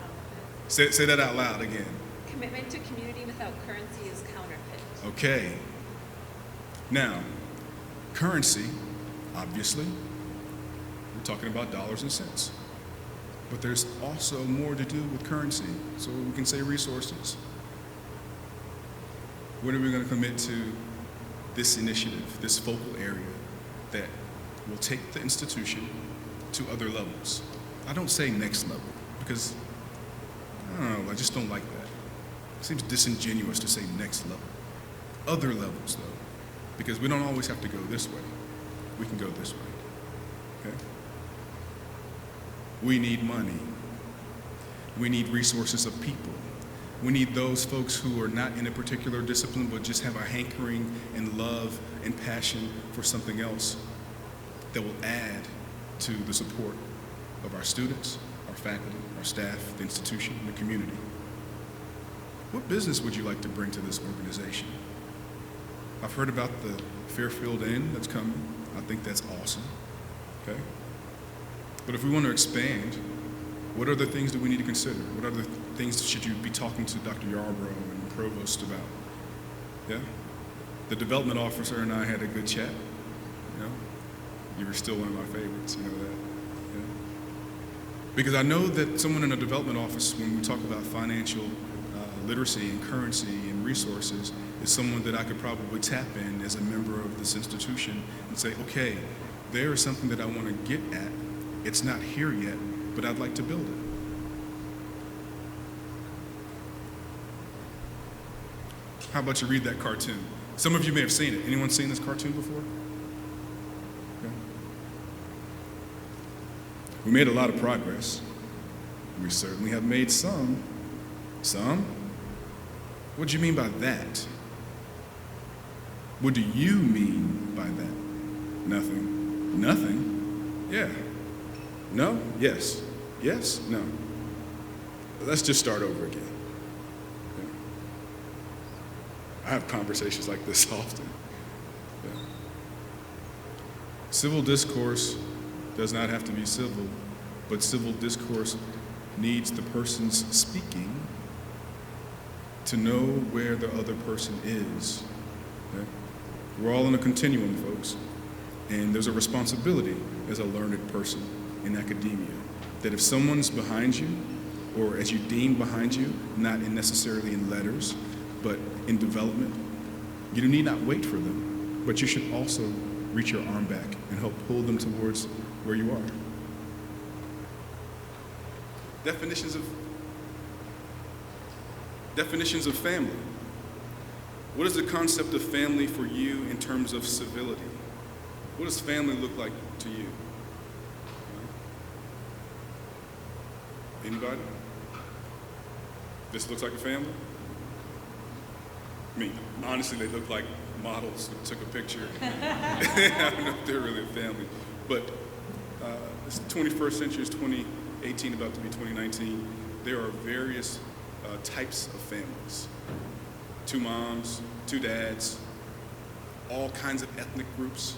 counterfeit. Say that out loud again. Commitment to community without currency is counterfeit. Okay. Now, currency, obviously, we're talking about dollars and cents. But there's also more to do with currency. So we can say resources. What are we going to commit to this initiative, this focal area that will take the institution to other levels? I don't say next level because, I don't know, I just don't like that. It seems disingenuous to say next level. Other levels, though, because we don't always have to go this way. We can go this way, okay? We need money. We need resources of people. We need those folks who are not in a particular discipline but just have a hankering and love and passion for something else that will add to the support of our students, our faculty, our staff, the institution, and the community. What business would you like to bring to this organization? I've heard about the Fairfield Inn that's coming. I think that's awesome, okay? But if we want to expand, what other things do we need to consider? What other things should you be talking to Dr. Yarbrough and the provost about? Yeah? The development officer and I had a good chat. You know? You were still one of my favorites, you know that? Yeah? Because I know that someone in a development office, when we talk about financial literacy and currency and resources, is someone that I could probably tap in as a member of this institution and say, okay, there is something that I want to get at. It's not here yet, but I'd like to build it. How about you read that cartoon? Some of you may have seen it. Anyone seen this cartoon before? Okay. We made a lot of progress. We certainly have made some. Some? What do you mean by that? What do you mean by that? Nothing. Nothing? Yeah. No? Yes. Yes? No. Let's just start over again. Yeah. I have conversations like this often. Yeah. Civil discourse does not have to be civil, but civil discourse needs the person's speaking to know where the other person is. Okay? We're all in a continuum, folks, and there's a responsibility as a learned person in academia that if someone's behind you, or as you deem behind you, not necessarily in letters, but in development, you need not wait for them, but you should also reach your arm back and help pull them towards where you are. Definitions of family. What is the concept of family for you in terms of civility? What does family look like to you? Anybody? This looks like a family? I mean, honestly, they look like models who took a picture. I don't know if they're really a family. But it's the 21st century, it's 2018, about to be 2019. There are various types of families. 2 moms, 2 dads, all kinds of ethnic groups,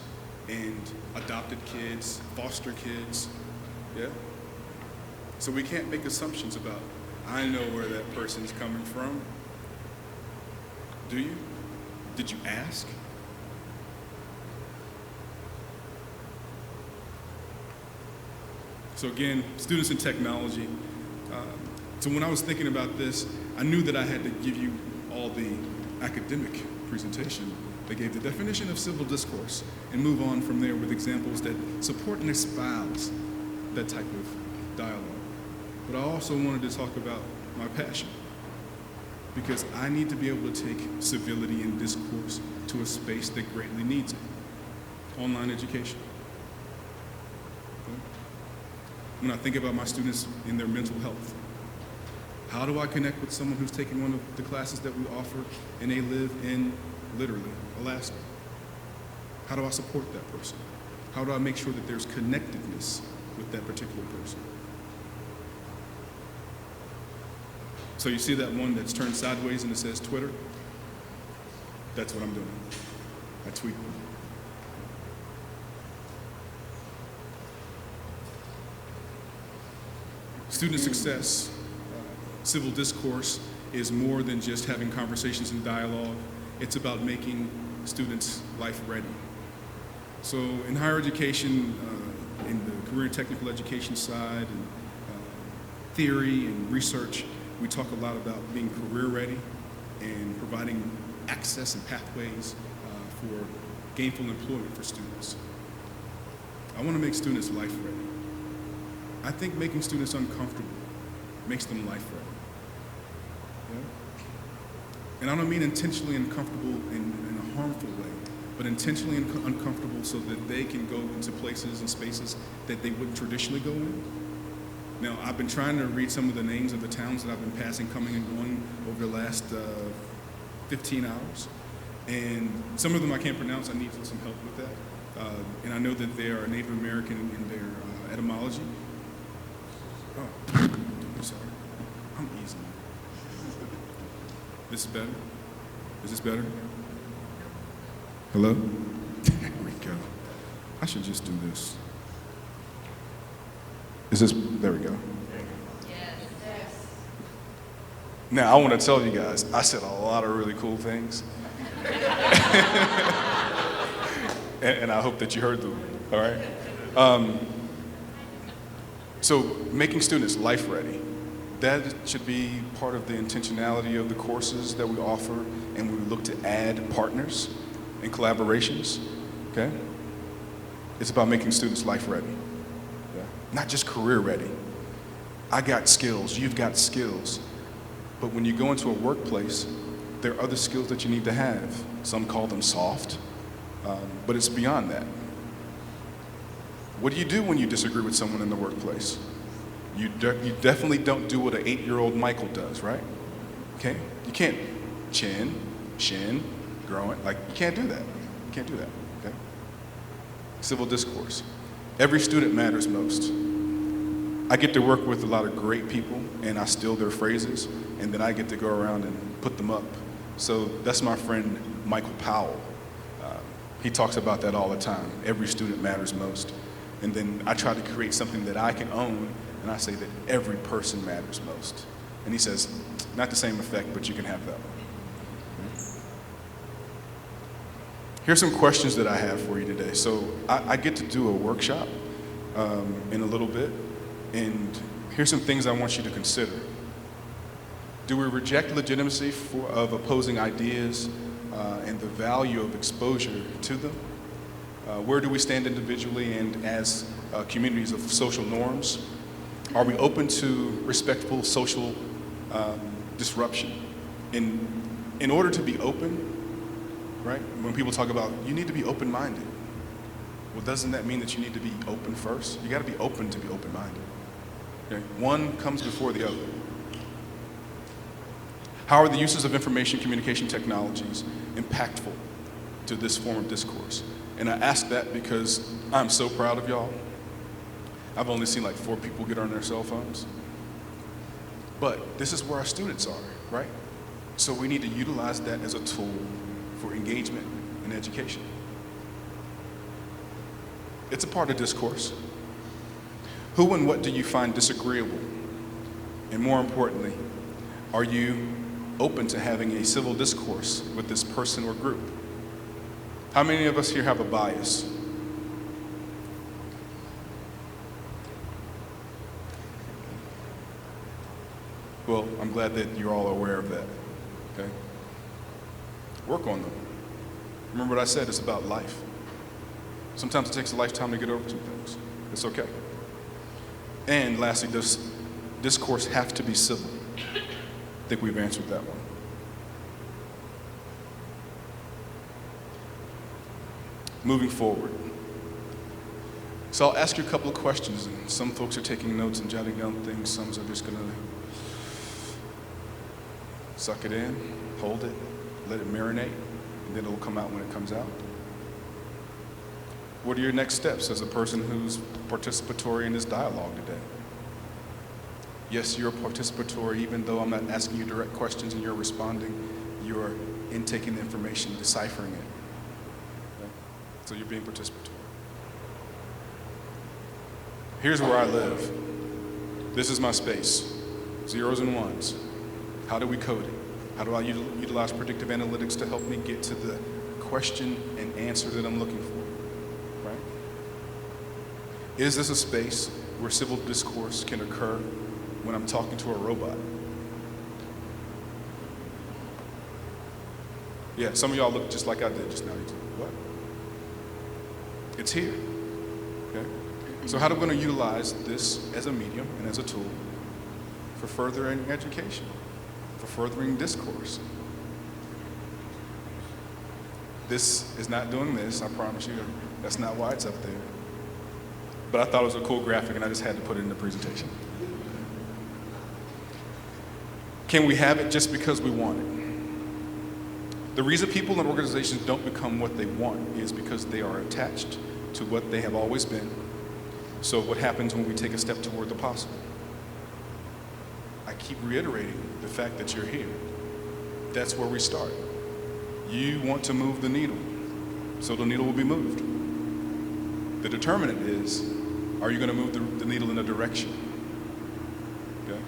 and adopted kids, foster kids, yeah? So we can't make assumptions about, I know where that person's coming from. Do you? Did you ask? So again, students in technology. So when I was thinking about this, I knew that I had to give you all the academic presentation that gave the definition of civil discourse and move on from there with examples that support and espouse that type of dialogue. But I also wanted to talk about my passion, because I need to be able to take civility and discourse to a space that greatly needs it. Online education. Okay? When I think about my students in their mental health, how do I connect with someone who's taking one of the classes that we offer and they live in, literally, Alaska? How do I support that person? How do I make sure that there's connectedness with that particular person? So you see that one that's turned sideways and it says Twitter? That's what I'm doing. I tweet. Student success, civil discourse is more than just having conversations and dialogue. It's about making students life ready. So in higher education, in the career and technical education side, and theory and research, we talk a lot about being career ready and providing access and pathways for gainful employment for students. I want to make students life ready. I think making students uncomfortable makes them life ready. Yeah? And I don't mean intentionally uncomfortable in a harmful way, but intentionally uncomfortable so that they can go into places and spaces that they wouldn't traditionally go in. Now, I've been trying to read some of the names of the towns that I've been passing, coming and going over the last 15 hours. And some of them I can't pronounce. I need some help with that. And I know that they are Native American in their etymology. Oh, I'm sorry. I'm easy. This is better? Is this better? Hello? There we go. I should just do this. Is this, there we go. Yes. Now, I want to tell you guys, I said a lot of really cool things. and I hope that you heard them, all right? So making students life ready, that should be part of the intentionality of the courses that we offer, and we look to add partners and collaborations, okay? It's about making students life ready. Not just career ready. I got skills, you've got skills. But when you go into a workplace, there are other skills that you need to have. Some call them soft, but it's beyond that. What do you do when you disagree with someone in the workplace? You definitely don't do what an 8-year-old Michael does, right? Okay? You can't shin, growing, like you can't do that. You can't do that, okay? Civil discourse. Every student matters most. I get to work with a lot of great people, and I steal their phrases, and then I get to go around and put them up. So that's my friend Michael Powell. He talks about that all the time. Every student matters most. And then I try to create something that I can own, and I say that every person matters most. And he says, not the same effect, but you can have that one. Here's some questions that I have for you today. So I get to do a workshop in a little bit, and here's some things I want you to consider. Do we reject legitimacy of opposing ideas and the value of exposure to them? Where do we stand individually and as communities of social norms? Are we open to respectful social disruption? In order to be open, right? When people talk about, you need to be open-minded. Well, doesn't that mean that you need to be open first? You got to be open to be open-minded. Okay? One comes before the other. How are the uses of information communication technologies impactful to this form of discourse? And I ask that because I'm so proud of y'all. I've only seen like 4 people get on their cell phones. But this is where our students are, right? So we need to utilize that as a tool for engagement and education. It's a part of discourse. Who and what do you find disagreeable? And more importantly, are you open to having a civil discourse with this person or group? How many of us here have a bias? Well, I'm glad that you're all aware of that, okay? Work on them. Remember what I said, it's about life. Sometimes it takes a lifetime to get over some things. It's okay. And lastly, does discourse have to be civil? I think we've answered that one. Moving forward. So I'll ask you a couple of questions, and some folks are taking notes and jotting down things, some are just gonna suck it in, hold it, let it marinate, and then it'll come out when it comes out. What are your next steps as a person who's participatory in this dialogue today? Yes, you're participatory, even though I'm not asking you direct questions and you're responding, you're intaking the information, deciphering it. Okay? So you're being participatory. Here's where I live. This is my space. Zeros and ones. How do we code it? How do I utilize predictive analytics to help me get to the question and answer that I'm looking for, right? Is this a space where civil discourse can occur when I'm talking to a robot? Yeah, some of y'all look just like I did just now. What? It's here, okay? So how are we going to utilize this as a medium and as a tool for furthering education, for furthering discourse? This is not doing this, I promise you. That's not why it's up there. But I thought it was a cool graphic and I just had to put it in the presentation. Can we have it just because we want it? The reason people and organizations don't become what they want is because they are attached to what they have always been. So what happens when we take a step toward the possible? I keep reiterating the fact that you're here. That's where we start. You want to move the needle, so the needle will be moved. The determinant is, are you going to move the needle in a direction? Okay?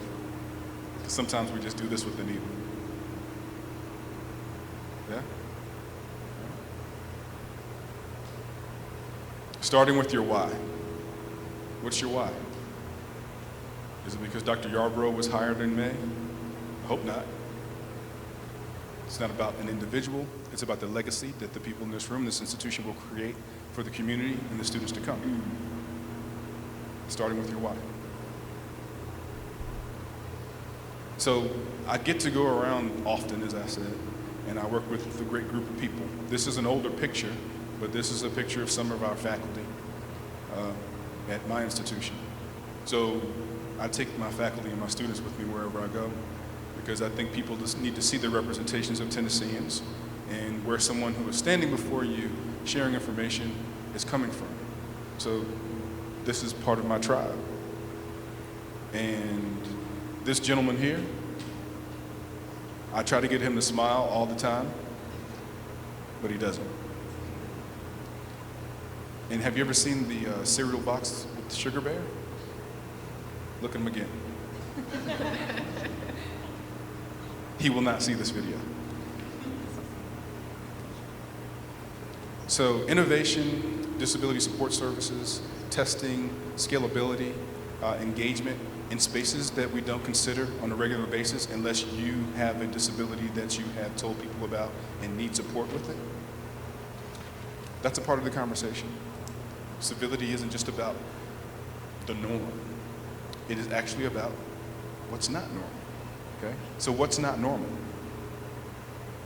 Because sometimes we just do this with the needle. Yeah? Starting with your why. What's your why? Is it because Dr. Yarbrough was hired in May? I hope not. It's not about an individual. It's about the legacy that the people in this room, this institution will create for the community and the students to come. Starting with your why. So I get to go around often, as I said, and I work with a great group of people. This is an older picture, but this is a picture of some of our faculty at my institution. So I take my faculty and my students with me wherever I go, because I think people just need to see the representations of Tennesseans and where someone who is standing before you sharing information is coming from. So this is part of my tribe. And this gentleman here, I try to get him to smile all the time, but he doesn't. And have you ever seen the cereal box with the Sugar Bear? Look at him again. He will not see this video. So innovation, disability support services, testing, scalability, engagement in spaces that we don't consider on a regular basis unless you have a disability that you have told people about and need support with it. That's a part of the conversation. Civility isn't just about the norm. It is actually about what's not normal, okay? So what's not normal?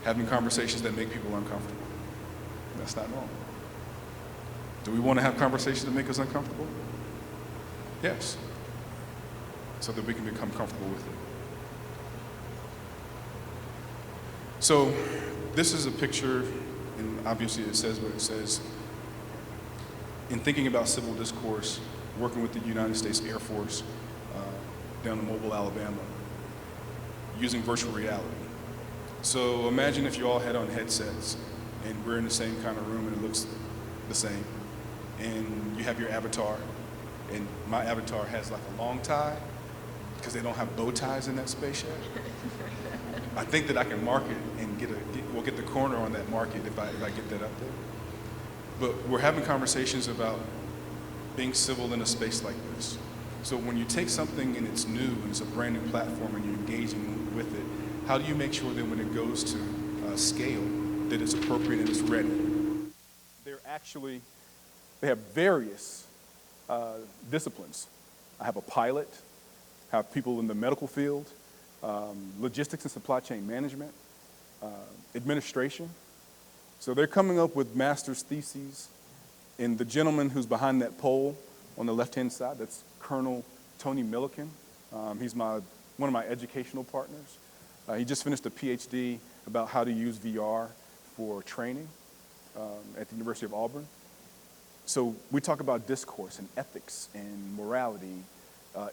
Having conversations that make people uncomfortable. That's not normal. Do we want to have conversations that make us uncomfortable? Yes. So that we can become comfortable with it. So this is a picture, and obviously it says what it says. In thinking about civil discourse, working with the United States Air Force down in Mobile, Alabama, using virtual reality. So imagine if you all had on headsets and we're in the same kind of room and it looks the same, and you have your avatar, and my avatar has like a long tie because they don't have bow ties in that space yet. I think that I can mark it and we'll get the corner on that market if I get that up there. But we're having conversations about being civil in a space like this. So when you take something and it's new and it's a brand new platform and you're engaging with it, how do you make sure that when it goes to scale, that it's appropriate and it's ready? They have various disciplines. I have a pilot, have people in the medical field, logistics and supply chain management, administration. So they're coming up with master's theses. And the gentleman who's behind that pole on the left-hand side, that's Colonel Tony Milliken. He's one of my educational partners. He just finished a PhD about how to use VR for training at the University of Auburn. So we talk about discourse and ethics and morality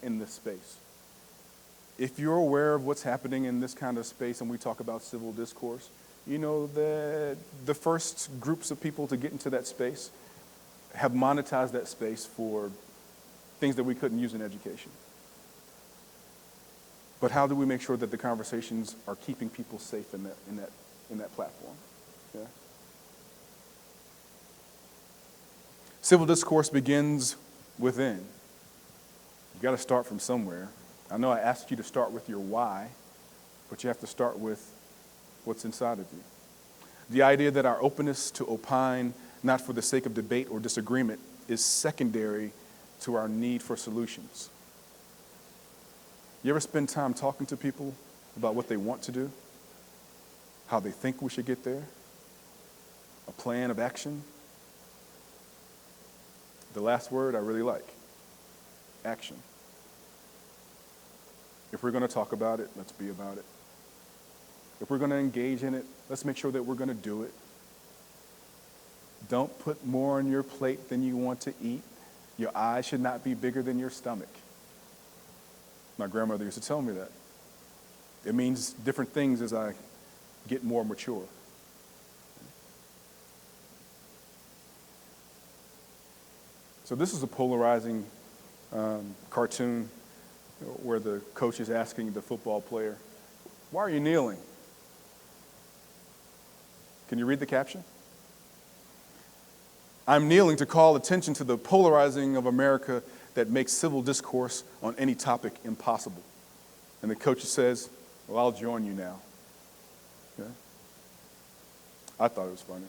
in this space. If you're aware of what's happening in this kind of space and we talk about civil discourse, you know that the first groups of people to get into that space have monetized that space for things that we couldn't use in education. But how do we make sure that the conversations are keeping people safe in that platform? Yeah? Civil discourse begins within. You've got to start from somewhere. I know I asked you to start with your why, but you have to start with what's inside of you. The idea that our openness to opine, not for the sake of debate or disagreement, is secondary to our need for solutions. You ever spend time talking to people about what they want to do? How they think we should get there? A plan of action? The last word I really like, action. If we're going to talk about it, let's be about it. If we're going to engage in it, let's make sure that we're going to do it. Don't put more on your plate than you want to eat. Your eyes should not be bigger than your stomach. My grandmother used to tell me that. It means different things as I get more mature. So this is a polarizing cartoon where the coach is asking the football player, "Why are you kneeling?" Can you read the caption? "I'm kneeling to call attention to the polarizing of America that makes civil discourse on any topic impossible." And the coach says, "Well, I'll join you now." Okay? I thought it was funny.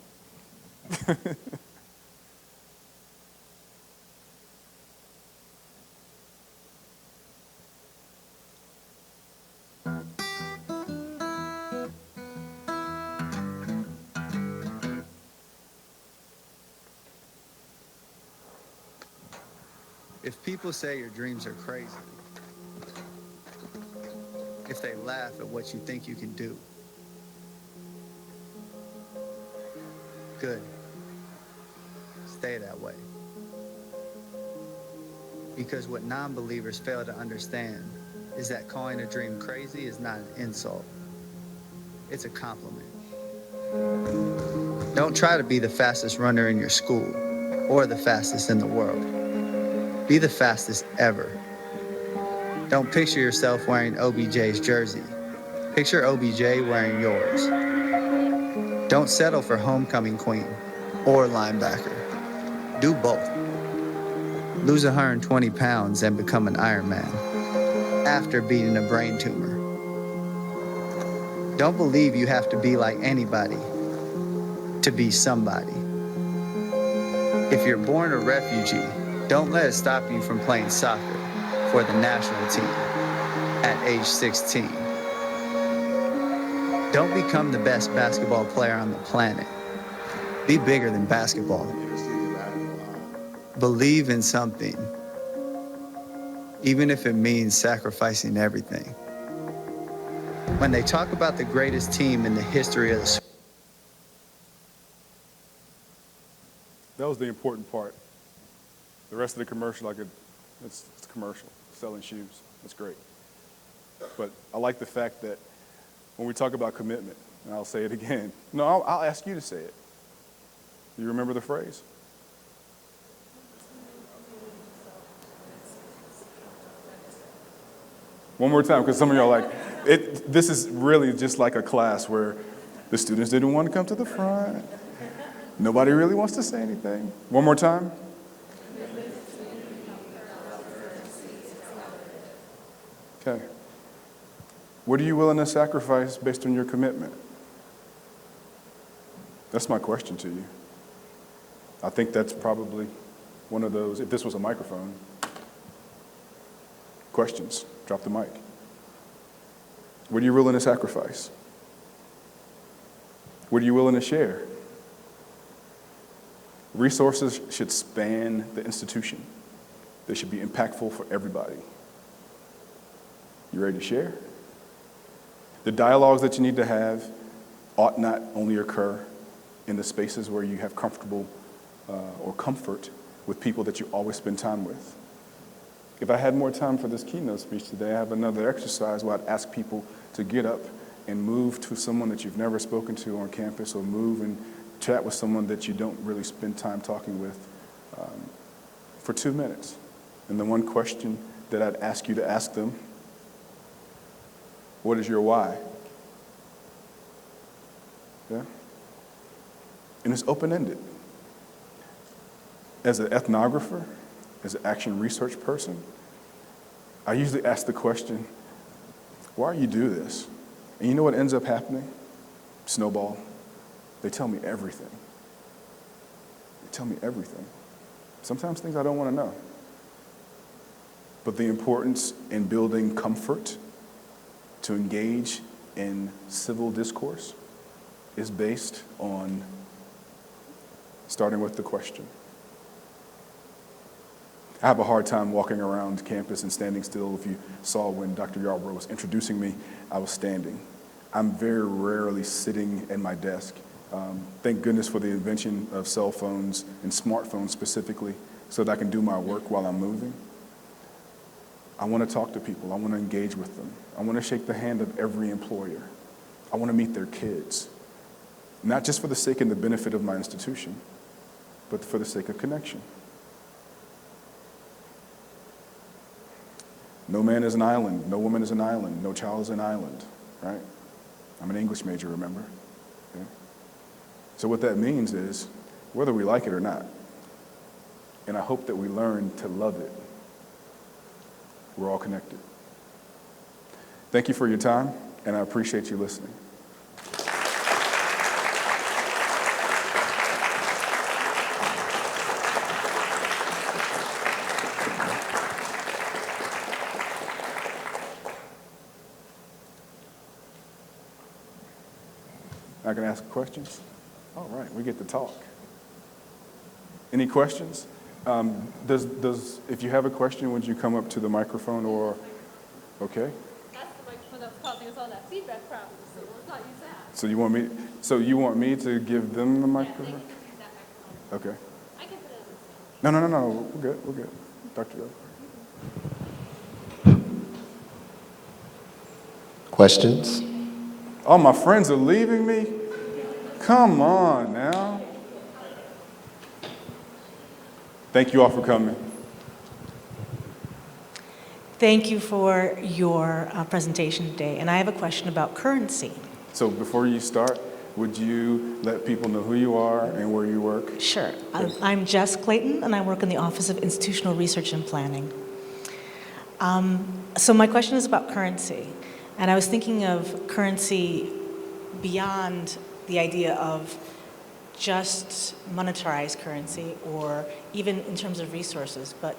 If people say your dreams are crazy, if they laugh at what you think you can do, good. Stay that way. Because what non-believers fail to understand is that calling a dream crazy is not an insult. It's a compliment. Don't try to be the fastest runner in your school or the fastest in the world. Be the fastest ever. Don't picture yourself wearing OBJ's jersey. Picture OBJ wearing yours. Don't settle for homecoming queen or linebacker. Do both. Lose 120 pounds and become an Ironman after beating a brain tumor. Don't believe you have to be like anybody to be somebody. If you're born a refugee, don't let it stop you from playing soccer for the national team at age 16. Don't become the best basketball player on the planet. Be bigger than basketball. Believe in something, even if it means sacrificing everything. When they talk about the greatest team in the history of the sport, That was the important part. The rest of the commercial, it's a commercial, selling shoes. That's great. But I like the fact that when we talk about commitment, and I'll say it again. No, I'll ask you to say it. Do you remember the phrase? One more time, because some of y'all are like, this is really just like a class where the students didn't want to come to the front. Nobody really wants to say anything. One more time. Okay. What are you willing to sacrifice based on your commitment? That's my question to you. I think that's probably one of those, if this was a microphone, questions. Drop the mic. What are you willing to sacrifice? What are you willing to share? Resources should span the institution. They should be impactful for everybody. You ready to share? The dialogues that you need to have ought not only occur in the spaces where you have comfortable or comfort with people that you always spend time with. If I had more time for this keynote speech today, I have another exercise where I'd ask people to get up and move to someone that you've never spoken to on campus, or move and chat with someone that you don't really spend time talking with for 2 minutes. And the one question that I'd ask you to ask them, what is your why? Yeah? And it's open-ended. As an ethnographer, as an action research person, I usually ask the question, why do you do this? And you know what ends up happening? Snowball. They tell me everything. They tell me everything. Sometimes things I don't want to know. But the importance in building comfort to engage in civil discourse is based on starting with the question. I have a hard time walking around campus and standing still. If you saw when Dr. Yarbrough was introducing me, I was standing. I'm very rarely sitting at my desk. Thank goodness for the invention of cell phones and smartphones specifically, so that I can do my work while I'm moving. I want to talk to people. I want to engage with them. I want to shake the hand of every employer. I want to meet their kids, not just for the sake and the benefit of my institution, but for the sake of connection. No man is an island. No woman is an island. No child is an island, right? I'm an English major, remember? Okay. So what that means is, whether we like it or not, and I hope that we learn to love it, we're all connected. Thank you for your time, and I appreciate you listening. I can ask questions? All right, we get to talk. Any questions? If you have a question, would you come up to the microphone or, okay? That's the microphone that's causing us all that feedback problem, so let's not use that. So you want me to give them the microphone? Yeah, they can use that microphone. Okay. I can put it on the stand. No, we're good, Dr. Yarbrough. Questions? Oh, my friends are leaving me? Come on now. Thank you all for coming. Thank you for your presentation today. And I have a question about currency. So before you start, would you let people know who you are and where you work? Sure. I'm Jess Clayton, and I work in the Office of Institutional Research and Planning. So my question is about currency. And I was thinking of currency beyond the idea of just monetarized currency or even in terms of resources, but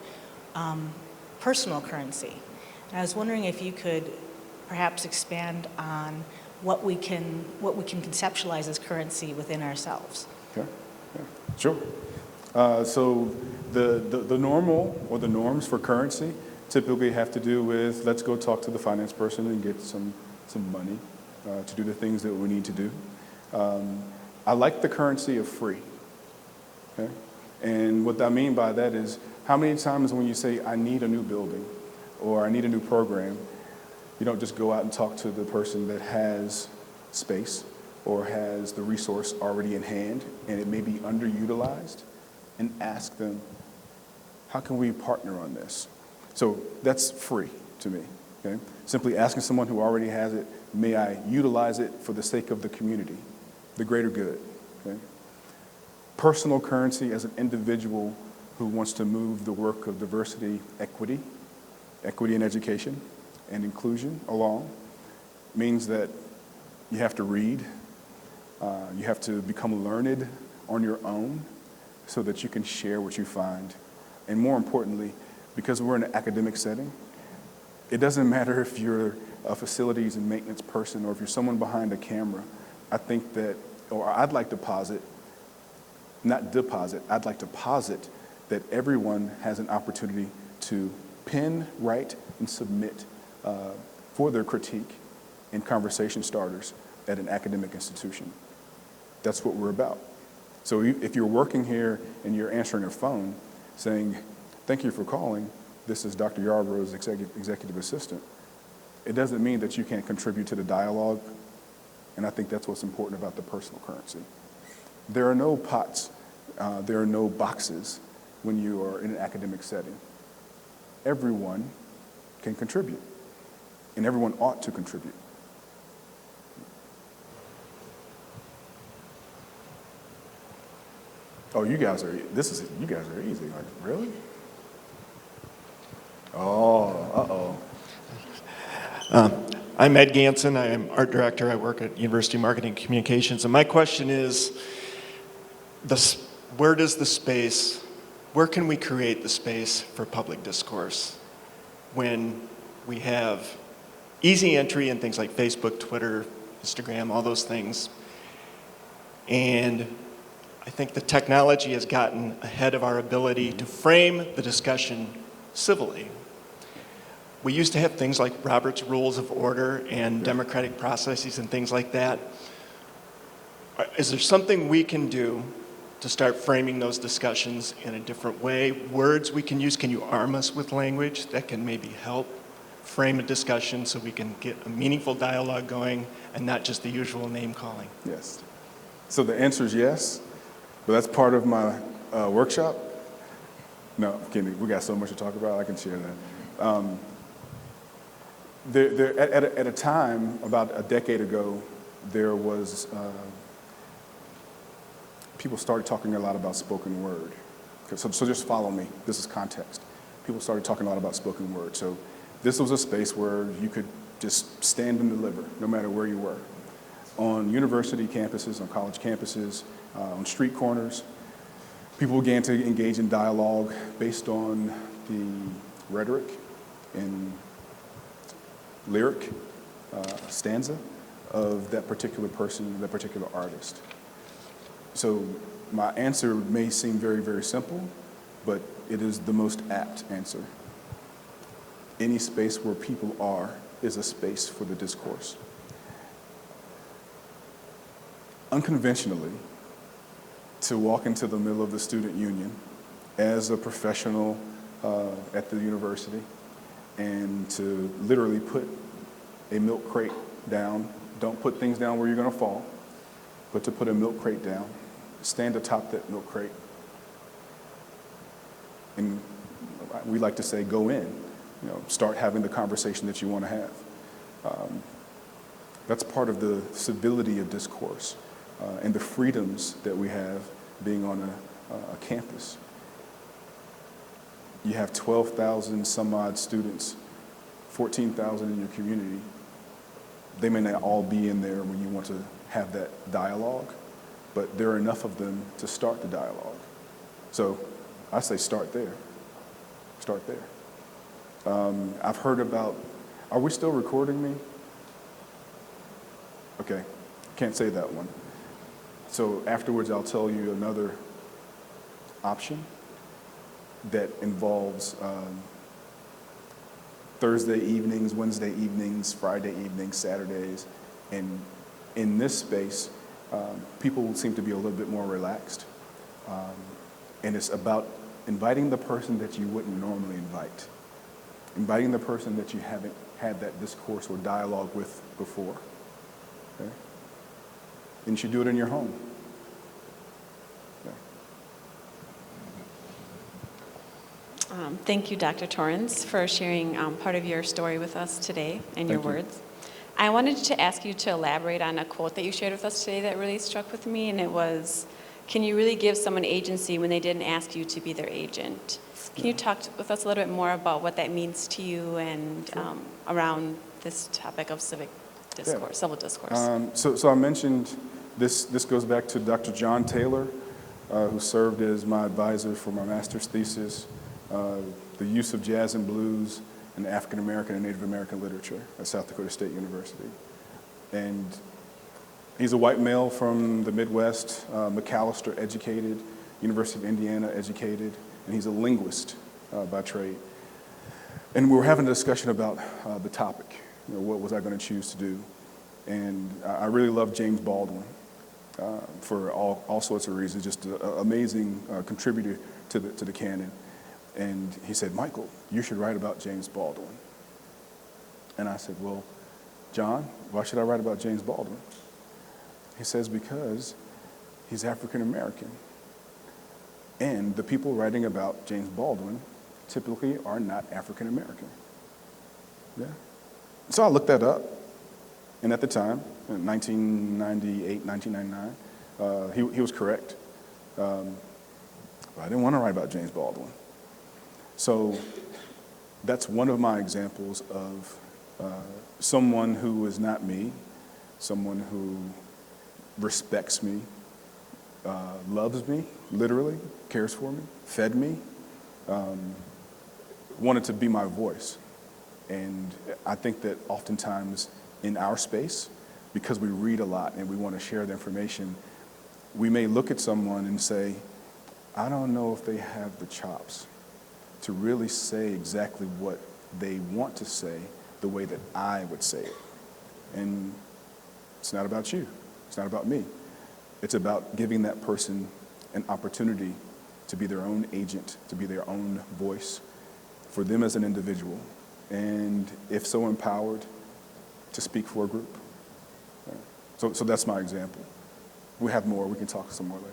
personal currency. And I was wondering if you could perhaps expand on what we can conceptualize as currency within ourselves. Okay, yeah, sure. So the normal or the norms for currency typically have to do with, let's go talk to the finance person and get some money to do the things that we need to do. I like the currency of free, okay? And what I mean by that is, how many times when you say, I need a new building or I need a new program, you don't just go out and talk to the person that has space or has the resource already in hand and it may be underutilized, and ask them, how can we partner on this? So that's free to me, okay? Simply asking someone who already has it, may I utilize it for the sake of the community, the greater good, okay? Personal currency as an individual who wants to move the work of diversity, equity in education, and inclusion along, means that you have to read, you have to become learned on your own so that you can share what you find. And more importantly, because we're in an academic setting, it doesn't matter if you're a facilities and maintenance person or if you're someone behind a camera. I think that, or I'd like to posit, I'd like to posit that everyone has an opportunity to pen, write, and submit for their critique and conversation starters at an academic institution. That's what we're about. So if you're working here and you're answering a phone saying, thank you for calling, this is Dr. Yarborough's executive assistant, it doesn't mean that you can't contribute to the dialogue, and I think that's what's important about the personal currency. There are no pots, there are no boxes when you are in an academic setting. Everyone can contribute, and everyone ought to contribute. Oh, you guys are easy. Like, really? Oh, uh-oh. I'm Ed Ganson. I am art director. I work at University of Marketing and Communications. And my question is, where can we create the space for public discourse when we have easy entry in things like Facebook, Twitter, Instagram, all those things? And I think the technology has gotten ahead of our ability to frame the discussion civilly. We used to have things like Robert's Rules of Order and democratic processes and things like that. Is there something we can do to start framing those discussions in a different way? Words we can use? Can you arm us with language that can maybe help frame a discussion so we can get a meaningful dialogue going and not just the usual name calling? Yes. So the answer is yes, but that's part of my workshop. No, I'm kidding. We got so much to talk about, I can share that. At a time, about a decade ago, there was, people started talking a lot about spoken word. So just follow me. This is context. People started talking a lot about spoken word. So this was a space where you could just stand and deliver, no matter where you were. On university campuses, on college campuses, on street corners, people began to engage in dialogue based on the rhetoric and lyric stanza of that particular person, that particular artist. So my answer may seem very, very simple, but it is the most apt answer. Any space where people are is a space for the discourse. Unconventionally, to walk into the middle of the student union as a professional at the university and to literally put a milk crate down. Don't put things down where you're going to fall, but to put a milk crate down. Stand atop that milk crate. And we like to say, go in. Start having the conversation that you want to have. That's part of the civility of discourse and the freedoms that we have being on a campus. You have 12,000 some odd students, 14,000 in your community. They may not all be in there when you want to have that dialogue, but there are enough of them to start the dialogue. So I say start there. Start there. I've heard about, are we still recording me? Okay, can't say that one. So afterwards I'll tell you another option that involves Thursday evenings, Wednesday evenings, Friday evenings, Saturdays. And in this space, people seem to be a little bit more relaxed. And it's about inviting the person that you wouldn't normally invite. Inviting the person that you haven't had that discourse or dialogue with before. Okay? And you should do it in your home. Thank you, Dr. Torrance, for sharing part of your story with us today and your Thank you. words. I wanted to ask you to elaborate on a quote that you shared with us today that really struck with me, and it was, can you really give someone agency when they didn't ask you to be their agent? Can you talk with us a little bit more about what that means to you and around this topic of civic discourse, civil discourse? So I mentioned this goes back to Dr. John Taylor, who served as my advisor for my master's thesis, the use of jazz and blues in African American and Native American literature at South Dakota State University. And he's a white male from the Midwest, McAllister educated, University of Indiana educated, and he's a linguist by trade. And we were having a discussion about the topic, what was I going to choose to do? And I really love James Baldwin for all sorts of reasons, just an amazing contributor to the canon. And he said, Michael, you should write about James Baldwin. And I said, well, John, why should I write about James Baldwin? He says, because he's African American. And the people writing about James Baldwin typically are not African American. Yeah. So I looked that up. And at the time, in 1998, 1999, he was correct. But I didn't want to write about James Baldwin. So that's one of my examples of someone who is not me, someone who respects me, loves me, literally, cares for me, fed me, wanted to be my voice. And I think that oftentimes in our space, because we read a lot and we want to share the information, we may look at someone and say, I don't know if they have the chops to really say exactly what they want to say the way that I would say it. And it's not about you. It's not about me. It's about giving that person an opportunity to be their own agent, to be their own voice for them as an individual. And if so empowered, to speak for a group. So that's my example. We have more. We can talk some more later.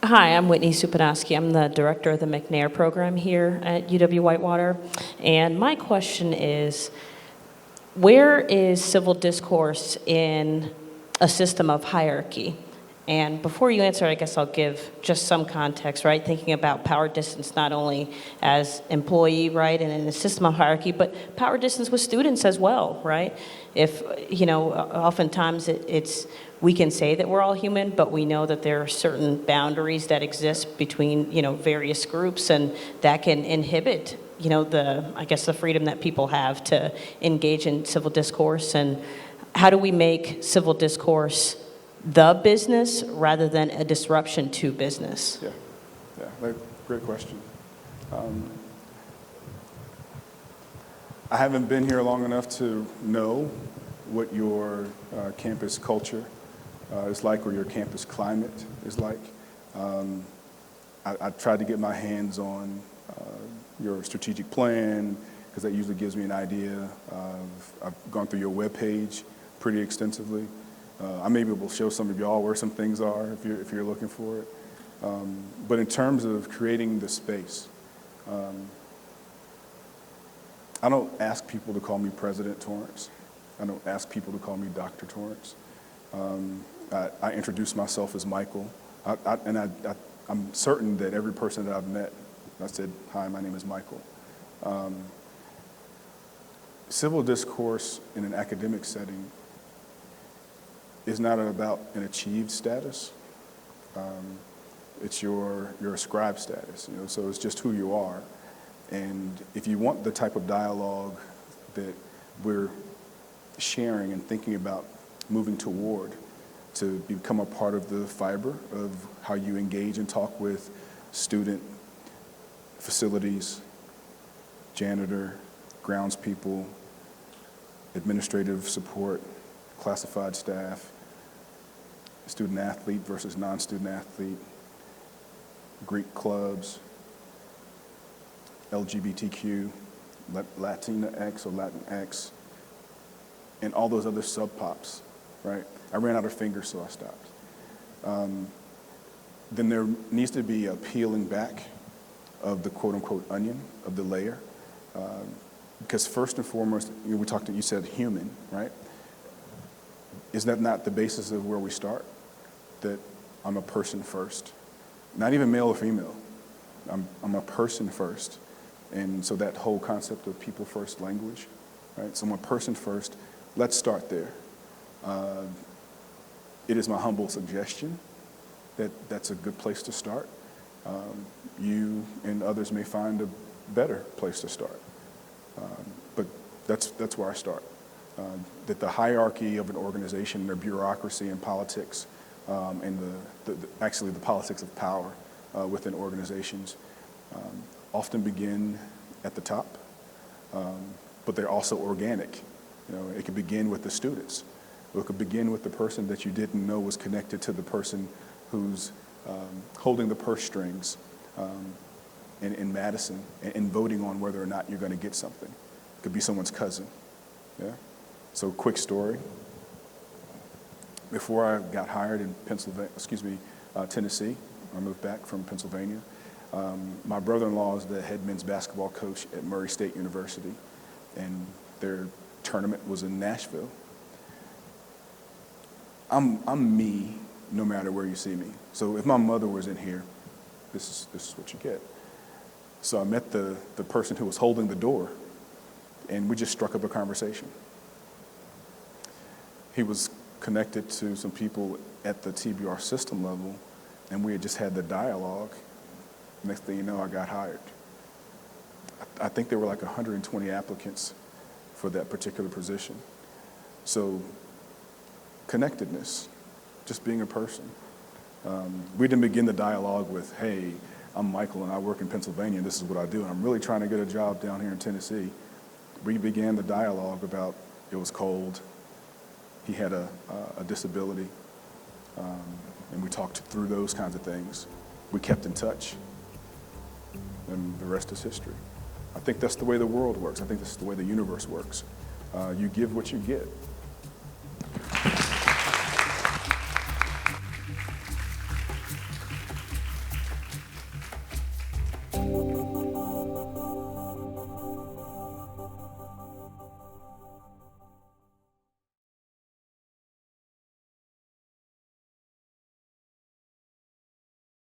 Hi, I'm Whitney Supanowski. I'm the director of the McNair program here at UW-Whitewater. And my question is, where is civil discourse in a system of hierarchy? And before you answer, I guess I'll give just some context, right? Thinking about power distance not only as employee, right, and in a system of hierarchy, but power distance with students as well, right? If, oftentimes it's we can say that we're all human, but we know that there are certain boundaries that exist between, various groups, and that can inhibit, the freedom that people have to engage in civil discourse. And how do we make civil discourse the business rather than a disruption to business? Yeah, great question. I haven't been here long enough to know what your campus culture is like, or your campus climate is like. I tried to get my hands on your strategic plan, because that usually gives me an idea. I've gone through your webpage pretty extensively. I may be able to show some of y'all where some things are if you're looking for it. But in terms of creating the space, I don't ask people to call me President Torrence. I don't ask people to call me Dr. Torrence. I introduce myself as Michael, I'm certain that every person that I've met, I said, hi, my name is Michael. Civil discourse in an academic setting is not about an achieved status. It's your ascribed status, so it's just who you are. And if you want the type of dialogue that we're sharing and thinking about moving toward, to become a part of the fiber of how you engage and talk with student, facilities, janitor, grounds people, administrative support, classified staff, student athlete versus non-student athlete, Greek clubs, LGBTQ, Latinx or Latinx, and all those other sub-pops, right? I ran out of fingers, so I stopped. Then there needs to be a peeling back of the quote-unquote onion, of the layer. Because first and foremost, you said human, right? Is that not the basis of where we start? That I'm a person first. Not even male or female. I'm a person first. And so that whole concept of people first language, right? So I'm a person first. Let's start there. It is my humble suggestion that that's a good place to start. You and others may find a better place to start. But that's where I start. That the hierarchy of an organization, their bureaucracy and politics, and actually the politics of power within organizations often begin at the top, but they're also organic. It could begin with the students. Or it could begin with the person that you didn't know was connected to the person who's holding the purse strings in Madison and voting on whether or not you're going to get something. It could be someone's cousin. Yeah. So, quick story. Before I got hired in Tennessee, I moved back from Pennsylvania. My brother-in-law is the head men's basketball coach at Murray State University, and their tournament was in Nashville. I'm me, no matter where you see me. So if my mother was in here, this is what you get. So I met the person who was holding the door, and we just struck up a conversation. He was connected to some people at the TBR system level, and we had just had the dialogue. Next thing you know, I got hired. I think there were like 120 applicants for that particular position. So connectedness, just being a person. We didn't begin the dialogue with, hey, I'm Michael and I work in Pennsylvania and this is what I do and I'm really trying to get a job down here in Tennessee. We began the dialogue about it was cold, he had a disability, and we talked through those kinds of things. We kept in touch, and the rest is history. I think that's the way the world works. I think that's the way the universe works. You give what you get.